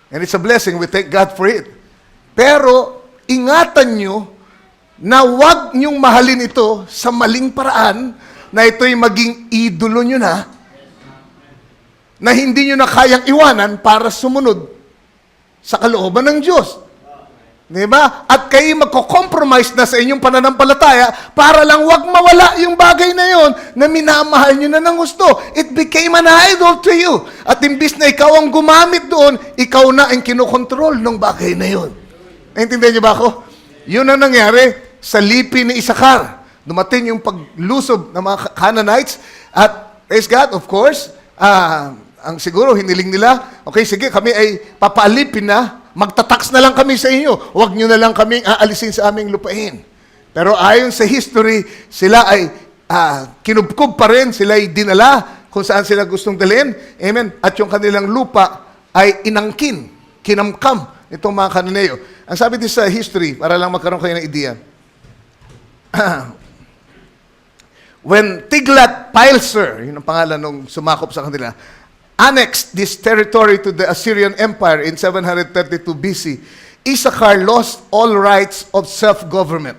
And it's a blessing. We thank God for it. Pero, ingatan nyo na huwag niyong mahalin ito sa maling paraan na ito'y maging idolo nyo na hindi nyo na kayang iwanan para sumunod sa kalooban ng Diyos. Diba? At kayo magko-compromise na sa inyong pananampalataya para lang huwag mawala yung bagay na yon na minamahal nyo na ng gusto. It became an idol to you. At imbis na ikaw ang gumamit doon, ikaw na ang kinokontrol ng bagay na yon. Naintindihan niyo ba ako? Yun ang nangyari sa lipi ni Isakar. Dumating yung paglusob ng mga Canaanites at praise God, of course, ang siguro hiniling nila, okay, sige, kami ay papaalipin na, magtatax na lang kami sa inyo. Huwag nyo na lang kami aalisin sa aming lupain. Pero ayon sa history, sila ay kinubkob pa rin, sila ay dinala kung saan sila gustong dalhin. Amen. At yung kanilang lupa ay inangkin, kinamkam itong mga Kananeo. Ang sabi din sa history, para lang magkaroon kayo ng idea, when Tiglath-Pileser, yun ang pangalan nung sumakop sa kanila, annexed this territory to the Assyrian Empire in 732 BC, Issachar lost all rights of self-government.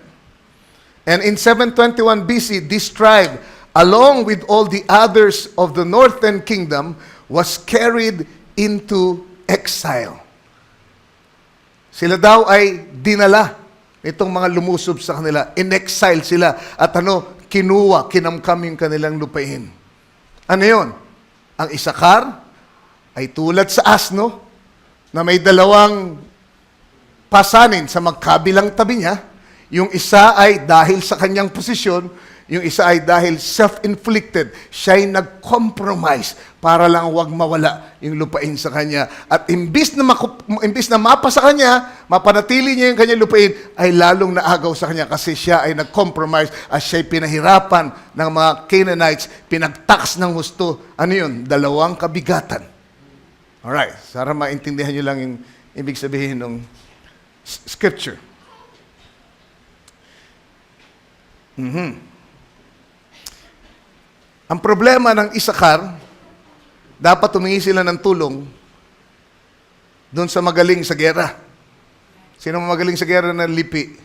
And in 721 BC, this tribe, along with all the others of the northern kingdom, was carried into exile. Sila daw ay dinala itong mga lumusob sa kanila. In-exile sila. At kinuha, kinamkam yung kanilang lupain. Ano yun? Ang Isakar ay tulad sa asno na may dalawang pasanin sa magkabilang tabi niya. Yung isa ay dahil sa kanyang posisyon, yung isa ay dahil self-inflicted. Siya'y nag-compromise para lang huwag mawala yung lupain sa kanya. At imbis na mapa sa kanya, mapanatili niya yung kanyang lupain, ay lalong naagaw sa kanya kasi siya ay nag-compromise at siya'y pinahirapan ng mga Canaanites, pinag-tax ng husto. Ano yun? Dalawang kabigatan. Alright, para maintindihan nyo lang yung ibig sabihin ng scripture. Ang problema ng Isakar, dapat tumingi sila ng tulong doon sa magaling sa gera. Sino magaling sa gera ng lipi?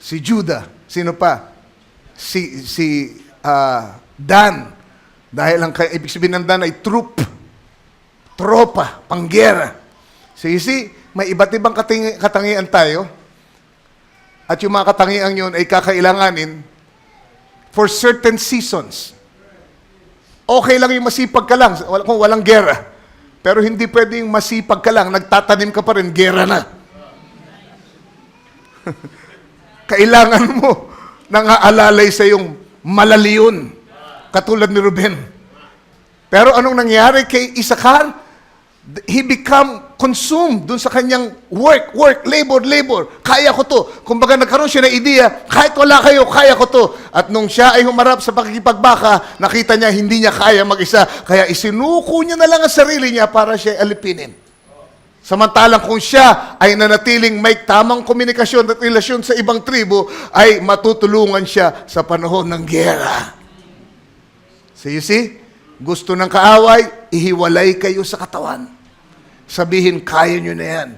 Si Judah. Sino pa? Si Dan. Dahil ang ibig sabihin ng Dan ay tropa, panggera. So you see, may iba't ibang katangian tayo. At yung mga katangian yun ay kakailanganin for certain seasons. Okay lang yung masipag ka lang kung walang gera. Pero hindi pwedeng masipag ka lang, nagtatanim ka pa rin, gera na. Kailangan mo nang aalalay sa iyong malaliyon, katulad ni Ruben. Pero anong nangyari kay Isakar? He become consumed dun sa kanyang work, labor. Kaya ko to. Kumbaga nagkaroon siya ng ideya, kahit wala kayo, kaya ko to. At nung siya ay humarap sa pakikipagbaka, nakita niya hindi niya kaya mag-isa. Kaya isinuko niya na lang ang sarili niya para siya alipinin. Samantalang kung siya ay nanatiling may tamang komunikasyon at relasyon sa ibang tribo, ay matutulungan siya sa panahon ng giyera. So you see, gusto ng kaaway, ihiwalay kayo sa katawan. Sabihin, kaya nyo na yan.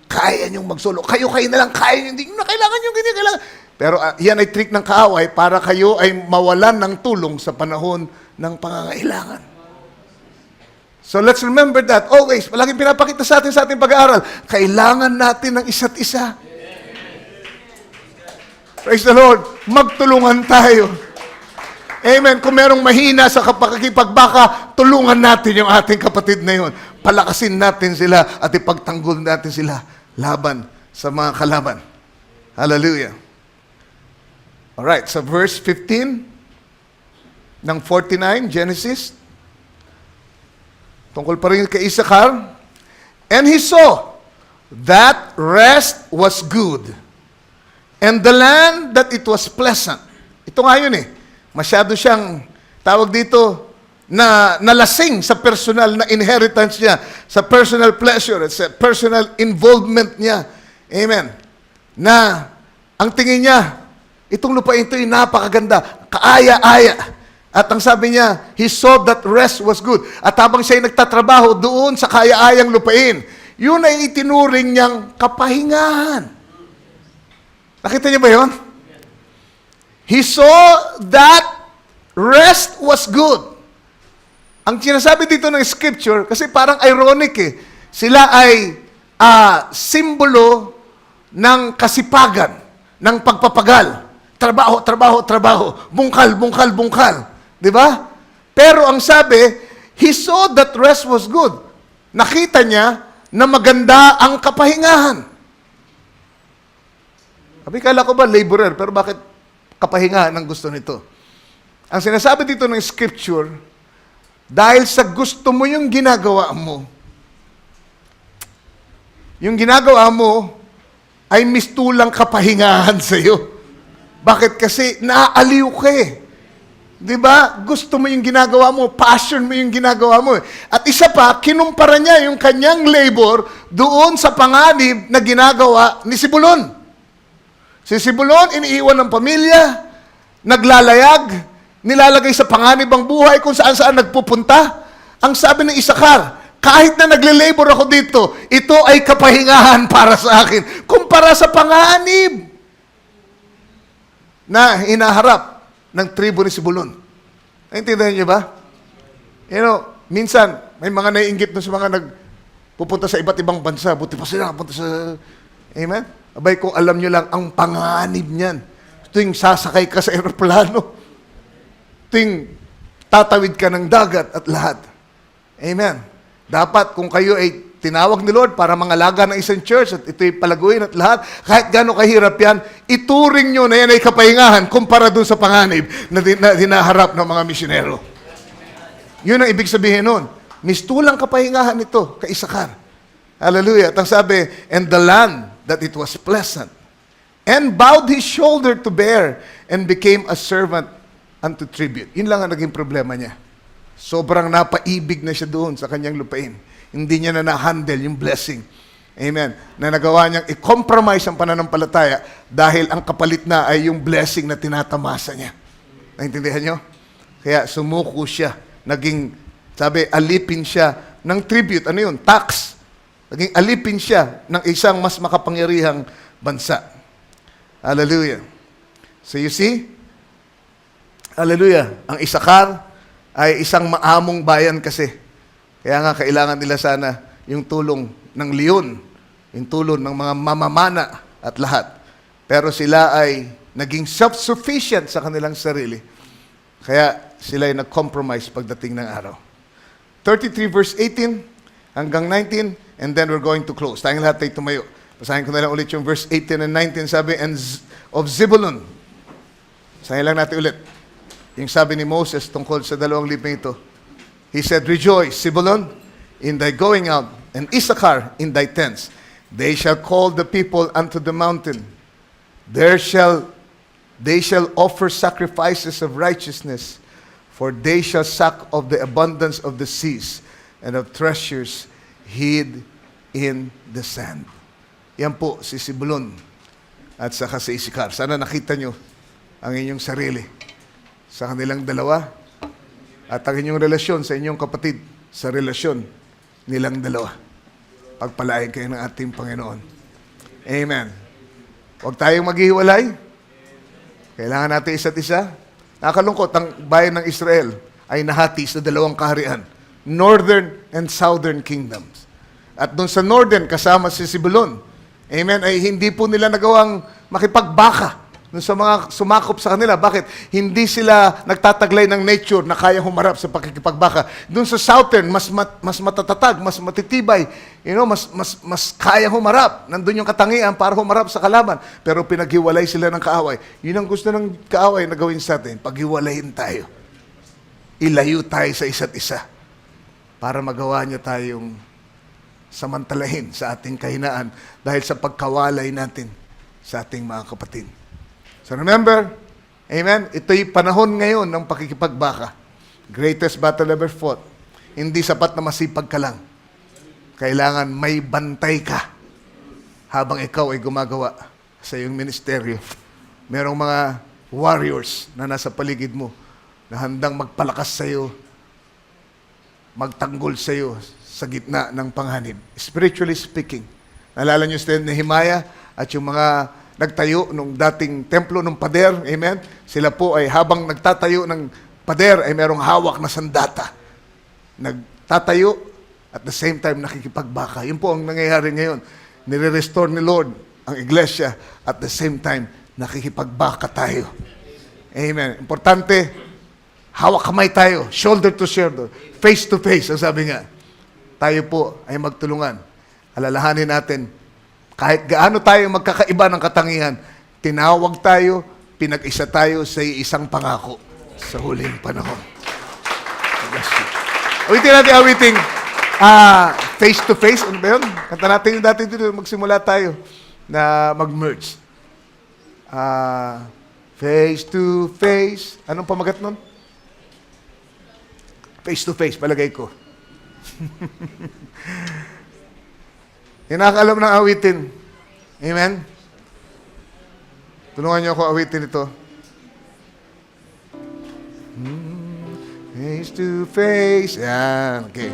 Kaya nyo magsolo. Kayo na lang, kaya nyo. Hindi nyo na kailangan nyo, ganyan, kailangan. Pero yan ay trick ng kaaway para kayo ay mawalan ng tulong sa panahon ng pangangailangan. So let's remember that always. Palaging pinapakita sa ating pag-aaral. Kailangan natin ng isa't isa. Praise the Lord. Magtulungan tayo. Amen. Kung merong mahina sa pakikipagbaka, tulungan natin yung ating kapatid na yun. Palakasin natin sila at ipagtanggol natin sila laban sa mga kalaban. Hallelujah. Alright, sa verse 15 ng 49, Genesis, tungkol pa rin kay Isakar, and he saw that rest was good, and the land that it was pleasant. Ito nga yun Masyado siyang, tawag dito, na nalasing sa personal na inheritance niya, sa personal pleasure, sa personal involvement niya. Amen. Na, ang tingin niya, itong lupain ito ay napakaganda, kaaya-aya. At ang sabi niya, he saw that rest was good. At habang siya ay nagtatrabaho doon sa kaya-ayang lupain, yun ay itinuring niyang kapahingahan. Nakita niyo ba yun? He saw that rest was good. Ang sinasabi dito ng scripture, kasi parang ironic sila ay simbolo ng kasipagan, ng pagpapagal. Trabaho. Bungkal. Di ba? Pero ang sabi, he saw that rest was good. Nakita niya na maganda ang kapahingahan. Sabi, kala ko ba laborer, pero bakit kapahingahan ang gusto nito? Ang sinasabi dito ng scripture, dahil sa gusto mo yung ginagawa mo ay mistulang kapahingahan sa iyo. Bakit? Kasi naaaliw ka Di ba? Gusto mo yung ginagawa mo, passion mo yung ginagawa mo. At isa pa, kinumpara niya yung kanyang labor doon sa panganib na ginagawa ni Sibulon. Si Sibulon, iniiwan ng pamilya, naglalayag, nilalagay sa panganib ang buhay kung saan-saan nagpupunta. Ang sabi ng Isakar, kahit na nagle-labor ako dito, ito ay kapahingahan para sa akin. Kumpara sa panganib na hinaharap ng tribo ni Sibulon. Naintindihan niyo ba? Minsan, may mga naiinggit sa mga nagpupunta sa iba't ibang bansa. Buti pa sila punta sa... Amen? Abay, kung alam nyo lang, ang panganib niyan. Tuwing sasakay ka sa aeroplano. Tuwing tatawid ka ng dagat at lahat. Amen. Dapat kung kayo ay tinawag ni Lord para mangalaga ng isang church at ito'y palaguin at lahat, kahit gano'ng kahirap yan, ituring nyo na yan ay kapahingahan kumpara dun sa panganib na hinaharap ng mga misyonero. Yun ang ibig sabihin nun. Mistulang kapahingahan ito, kay Isakar. Hallelujah. At ang sabi, and the land that it was pleasant, and bowed his shoulder to bear, and became a servant unto tribute. Yun lang ang naging problema niya. Sobrang napaibig na siya doon sa kanyang lupain. Hindi niya na na-handle yung blessing. Amen. Na nagawa niyang i-compromise ang pananampalataya dahil ang kapalit na ay yung blessing na tinatamasa niya. Naintindihan niyo? Kaya sumuko siya. Naging, sabi, alipin siya ng tribute. Ano yun? Tax. Naging alipin siya ng isang mas makapangyarihang bansa. Hallelujah. So you see? Hallelujah. Ang Isakar ay isang maamong bayan kasi. Kaya nga kailangan nila sana yung tulong ng leon, yung tulong ng mga mamamana at lahat. Pero sila ay naging self-sufficient sa kanilang sarili. Kaya sila ay nag-compromise pagdating ng araw. 33 verse 18 hanggang 19, and then we're going to close. Tayong lahat ay tumayo. Basahin ko na lang ulit yung verse 18 and 19. Sabi, and of Zebulun. Basahin lang natin ulit. Yung sabi ni Moses tungkol sa dalawang libing ito. He said, rejoice, Zebulun, in thy going out, and Issachar in thy tents. They shall call the people unto the mountain. They shall offer sacrifices of righteousness, for they shall suck of the abundance of the seas, and of treasures hid in the sand. Yan po si Zebulun at saka si Issachar. Sana nakita nyo ang inyong sarili sa kanilang dalawa at ang inyong relasyon sa inyong kapatid sa relasyon nilang dalawa. Pagpalain kayo ng ating Panginoon. Amen. Huwag tayong maghihiwalay. Kailangan natin isa't isa. Nakakalungkot, ang bayan ng Israel ay nahati sa dalawang kaharian. Northern and Southern Kingdoms. At doon sa Northern, kasama si Zebulun. Amen. Ay hindi po nila nagawang makipagbaka doon sa mga sumakop sa kanila. Bakit? Hindi sila nagtataglay ng nature na kaya humarap sa pakikipagbaka. Doon sa Southern, mas matatatag, mas matitibay, mas kaya humarap. Nandun yung katangian para humarap sa kalaban. Pero pinaghiwalay sila ng kaaway. Yun ang gusto ng kaaway na gawin sa atin. Paghiwalayin tayo. Ilayo tayo sa isa't isa. Para magawa niya tayong samantalahin sa ating kahinaan dahil sa pagkawalay natin sa ating mga kapatid. So remember, amen, ito'y panahon ngayon ng pakikipagbaka. Greatest battle ever fought. Hindi sapat na masipag ka lang. Kailangan may bantay ka habang ikaw ay gumagawa sa iyong ministeryo. Merong mga warriors na nasa paligid mo na handang magpalakas sa iyo, magtanggol sa iyo sa gitna ng panganib. Spiritually speaking. Naalala niyo si Nehemiah at yung mga nagtayo nung dating templo ng pader, amen? Sila po ay habang nagtatayo ng pader ay merong hawak na sandata. Nagtatayo at the same time nakikipagbaka. Yun po ang nangyayari ngayon. Nire-restore ni Lord ang iglesia at the same time nakikipagbaka tayo. Amen. Importante, hawak kamay tayo, shoulder to shoulder, face to face, ang sabi nga. Tayo po ay magtulungan. Alalahanin natin, kahit gaano tayo magkakaiba ng katangian, tinawag tayo, pinag-isa tayo sa isang pangako sa huling panahon. Bless you. Awitin natin, face to face. Ano ba yun? Kanta natin yung dati dito, magsimula tayo na mag-merge. Face to face. Anong pamagat nun? Face to face, palagay ko. Yung nakakalam ng awitin. Amen? Tulungan niyo ako awitin ito. Face to face. Yan, okay.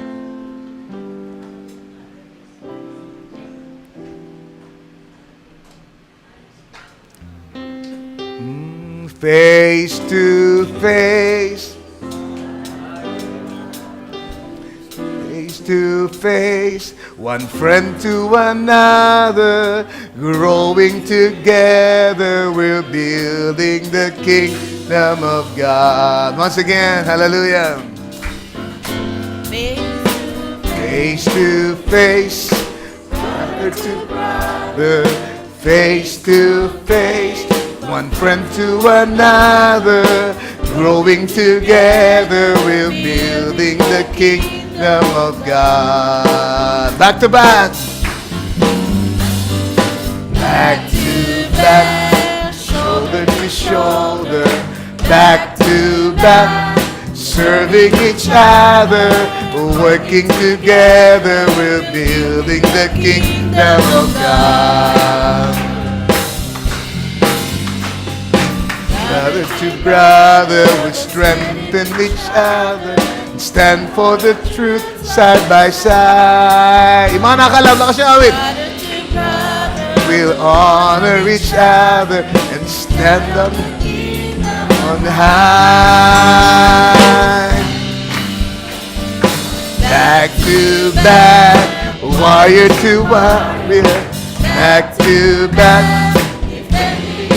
Face to face. Face to face. One friend to another, growing together, we're building the kingdom of God. Once again, hallelujah. Face to face, brother to brother, face to face, one friend to another, growing together, we're building the kingdom of God. Back to back. Back to back. Shoulder to shoulder. Back to back. Serving each other. Working together. We're building the kingdom of God. Brother to brother. We strengthen each other. Stand for the truth side by side. Yung mga nakalaw, lakas yung awit. We'll honor each other and stand up on high. Back to back, warrior to warrior. Back to back,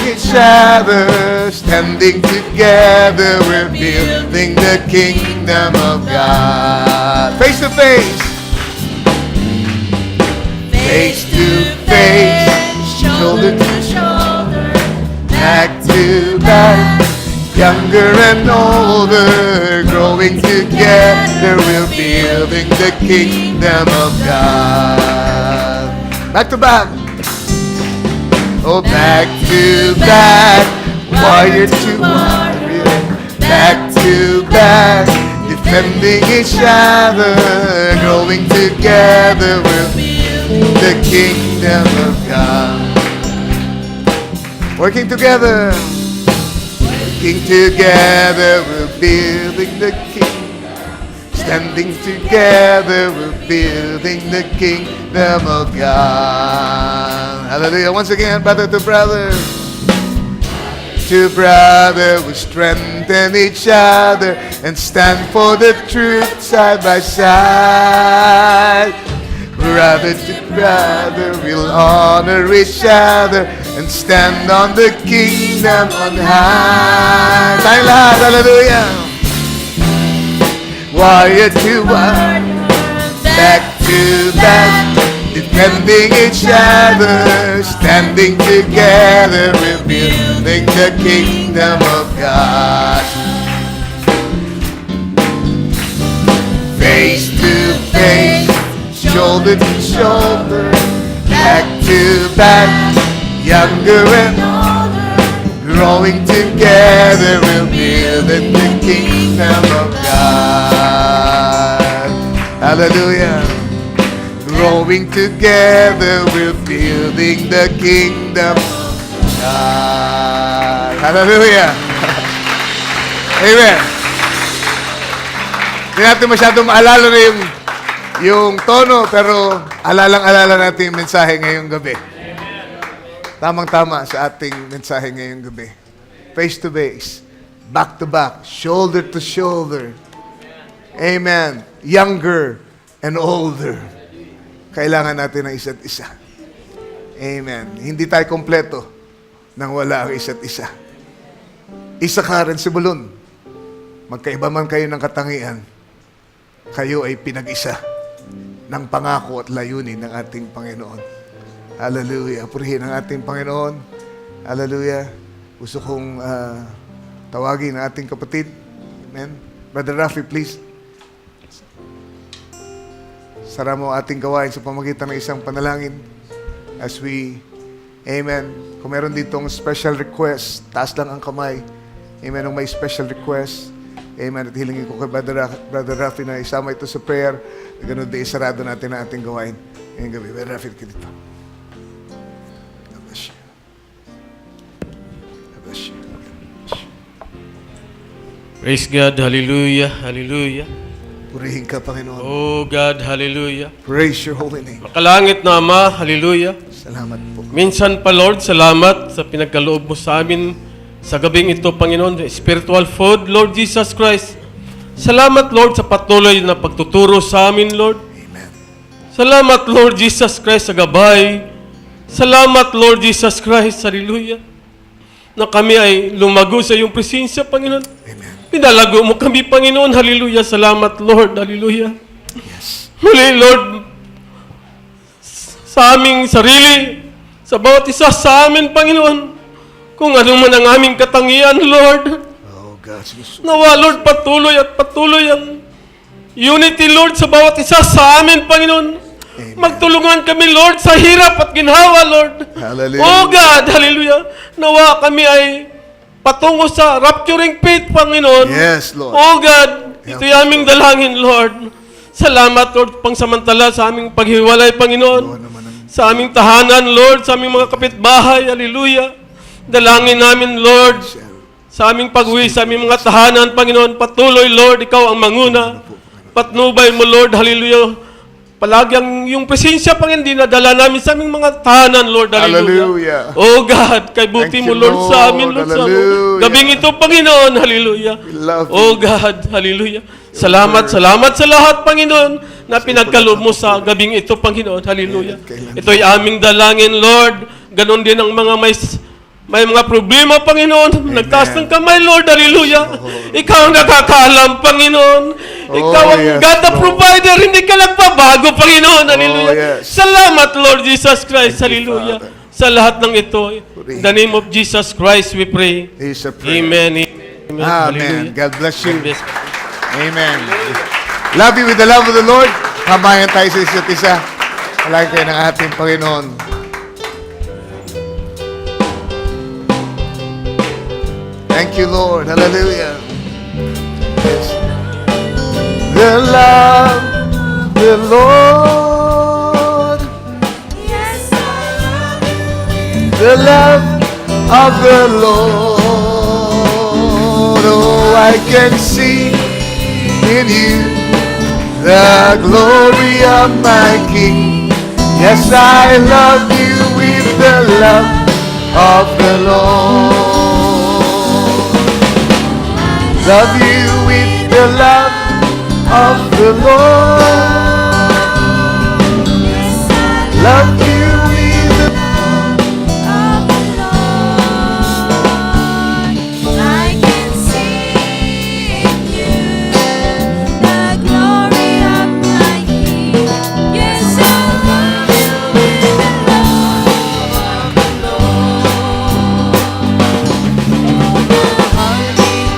each other, standing together, we're building the kingdom of God. Face to face. Face to face. shoulder to shoulder, back to back, younger and older, growing together, we're building the kingdom of God. Back to back. Oh, back to back, warrior to warrior, back to back, defending each other, growing together, we're building the kingdom of God. Working together, we're building the kingdom. Standing together, we're building the kingdom of God. Hallelujah. Once again, brother to brother. To brother, we strengthen each other and stand for the truth side by side. Brother to brother, we'll honor each other and stand on the kingdom on high. Tayong lahat, hallelujah. Warrior to warrior, back to back, defending each other, standing together, we're building the kingdom of God. Face to face, shoulder to shoulder, back to back, younger and older, growing together, we're building the kingdom of God. Hallelujah. Growing together, we're building the kingdom of God. Hallelujah. Amen. Hindi natin masyadong maalala na yung tono, pero alalang-alala natin yung mensahe ngayong gabi. Tamang-tama sa ating mensahe ngayong gabi. Face to face, back to back, shoulder to shoulder. Amen. Younger and older. Kailangan natin ng isa't isa. Amen. Hindi tayo kompleto nang wala ang isa't isa. Isa ka rin si Bulon. Magkaiba man kayo ng katangian, kayo ay pinag-isa ng pangako at layunin ng ating Panginoon. Hallelujah. Purihin ang ating Panginoon. Hallelujah. Gusto kong tawagin ang ating kapatid. Amen. Brother Rafi, please. Sara mo ating gawain sa pamagitan ng isang panalangin as we, amen. Kung meron ditong special request, taas lang ang kamay. Amen. Kung may special request, amen. At hilingin ko kay Brother Rafi na isama ito sa prayer. Ganun din, isarado natin ang ating gawain ngayong gabi. Brother Rafi, ka dito. God bless you. God bless you. Praise God. Hallelujah. Hallelujah. Purihin ka, Panginoon. Oh God. Hallelujah. Praise your holy name. Makalangit na Ama. Hallelujah. Salamat po. Minsan pa, Lord, salamat sa pinagkaloob mo sa amin sa gabing ito, Panginoon. Spiritual food, Lord Jesus Christ. Salamat, Lord, sa patuloy na pagtuturo sa amin, Lord. Amen. Salamat, Lord Jesus Christ, sa gabay. Salamat, Lord Jesus Christ. Hallelujah. Na kami ay lumago sa iyong presensya, Panginoon. Amen. Pinalago mo kami, Panginoon. Hallelujah. Salamat, Lord. Hallelujah. Yes. Muli, Lord, sa aming sarili, sa bawat isa sa amin, Panginoon, kung ano man ang aming katangian, Lord, Oh, God. Jesus. nawa, Lord, patuloy at patuloy ang unity, Lord, sa bawat isa sa amin, Panginoon. Amen. Magtulungan kami, Lord, sa hirap at ginhawa, Lord. Hallelujah. Oh, God, hallelujah. Nawa kami ay patungo sa rapturing faith, Panginoon. Yes, Lord. Oh, God, ito'y aming dalangin, Lord. Salamat, Lord, pangsamantala sa aming paghiwalay, Panginoon. Oo naman ang Sa aming tahanan, Lord, sa aming mga kapitbahay, hallelujah. Dalangin namin, Lord, sa aming pag-uwi, sa aming mga tahanan, Panginoon, patuloy, Lord, ikaw ang manguna. Patnubay mo, Lord, hallelujah. Palagi ang yung presensya, Panginoon, dinadala namin sa aming mga tahanan, Lord, hallelujah. Hallelujah. Oh, God, kay buti Thank mo, you, Lord, sa amin, Lord. Lord, sa Hallelujah. gabing ito, Panginoon, hallelujah. We love you. Oh, God, hallelujah. Salamat sa lahat, Panginoon, na pinagkaloob mo sa gabing ito, Panginoon. Hallelujah. Ito'y aming dalangin, Lord. Ganon din ang mga may mga problema, Panginoon. Nagtaas ng kamay, Lord. Hallelujah. Ikaw ang nakakaalam, Panginoon. Ikaw ang yes, God the Lord. provider. Hindi ka nagbabago, Panginoon. Hallelujah. yes. Salamat, Lord Jesus Christ. Hallelujah. Father. sa lahat ng ito. In the name of Jesus Christ, we pray. Is a prayer. Amen. Amen. Amen. Hallelujah. God bless you. God bless. Amen. Love you with the love of the Lord. Kabayan tayo sa isa't isa. Palagi kayo ng ating Panginoon. Thank you, Lord. Hallelujah. Yes. The love, the Lord. The love of the Lord. Oh, I can see in you the glory of my King. Yes, I love you with the love of the Lord. Love you with the love of the Lord. Love you with the I can see in you the glory of my King. Yes, I love you with the love of the Lord.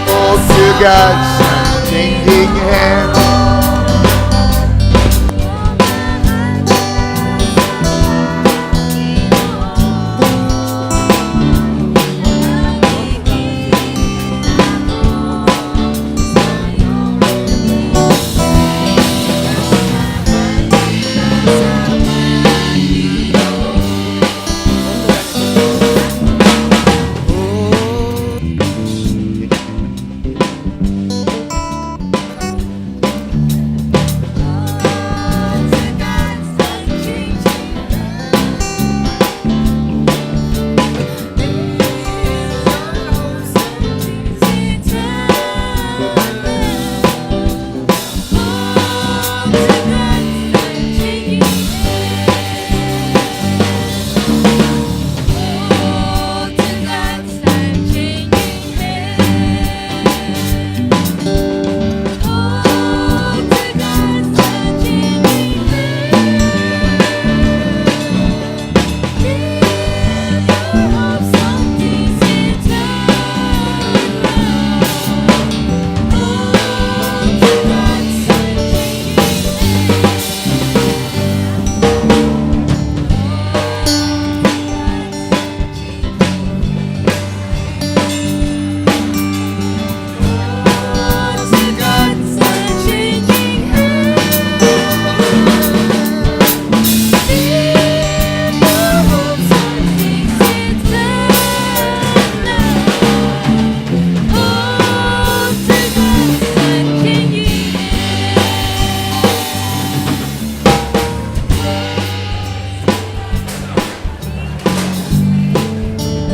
Oh, to God's changing hand.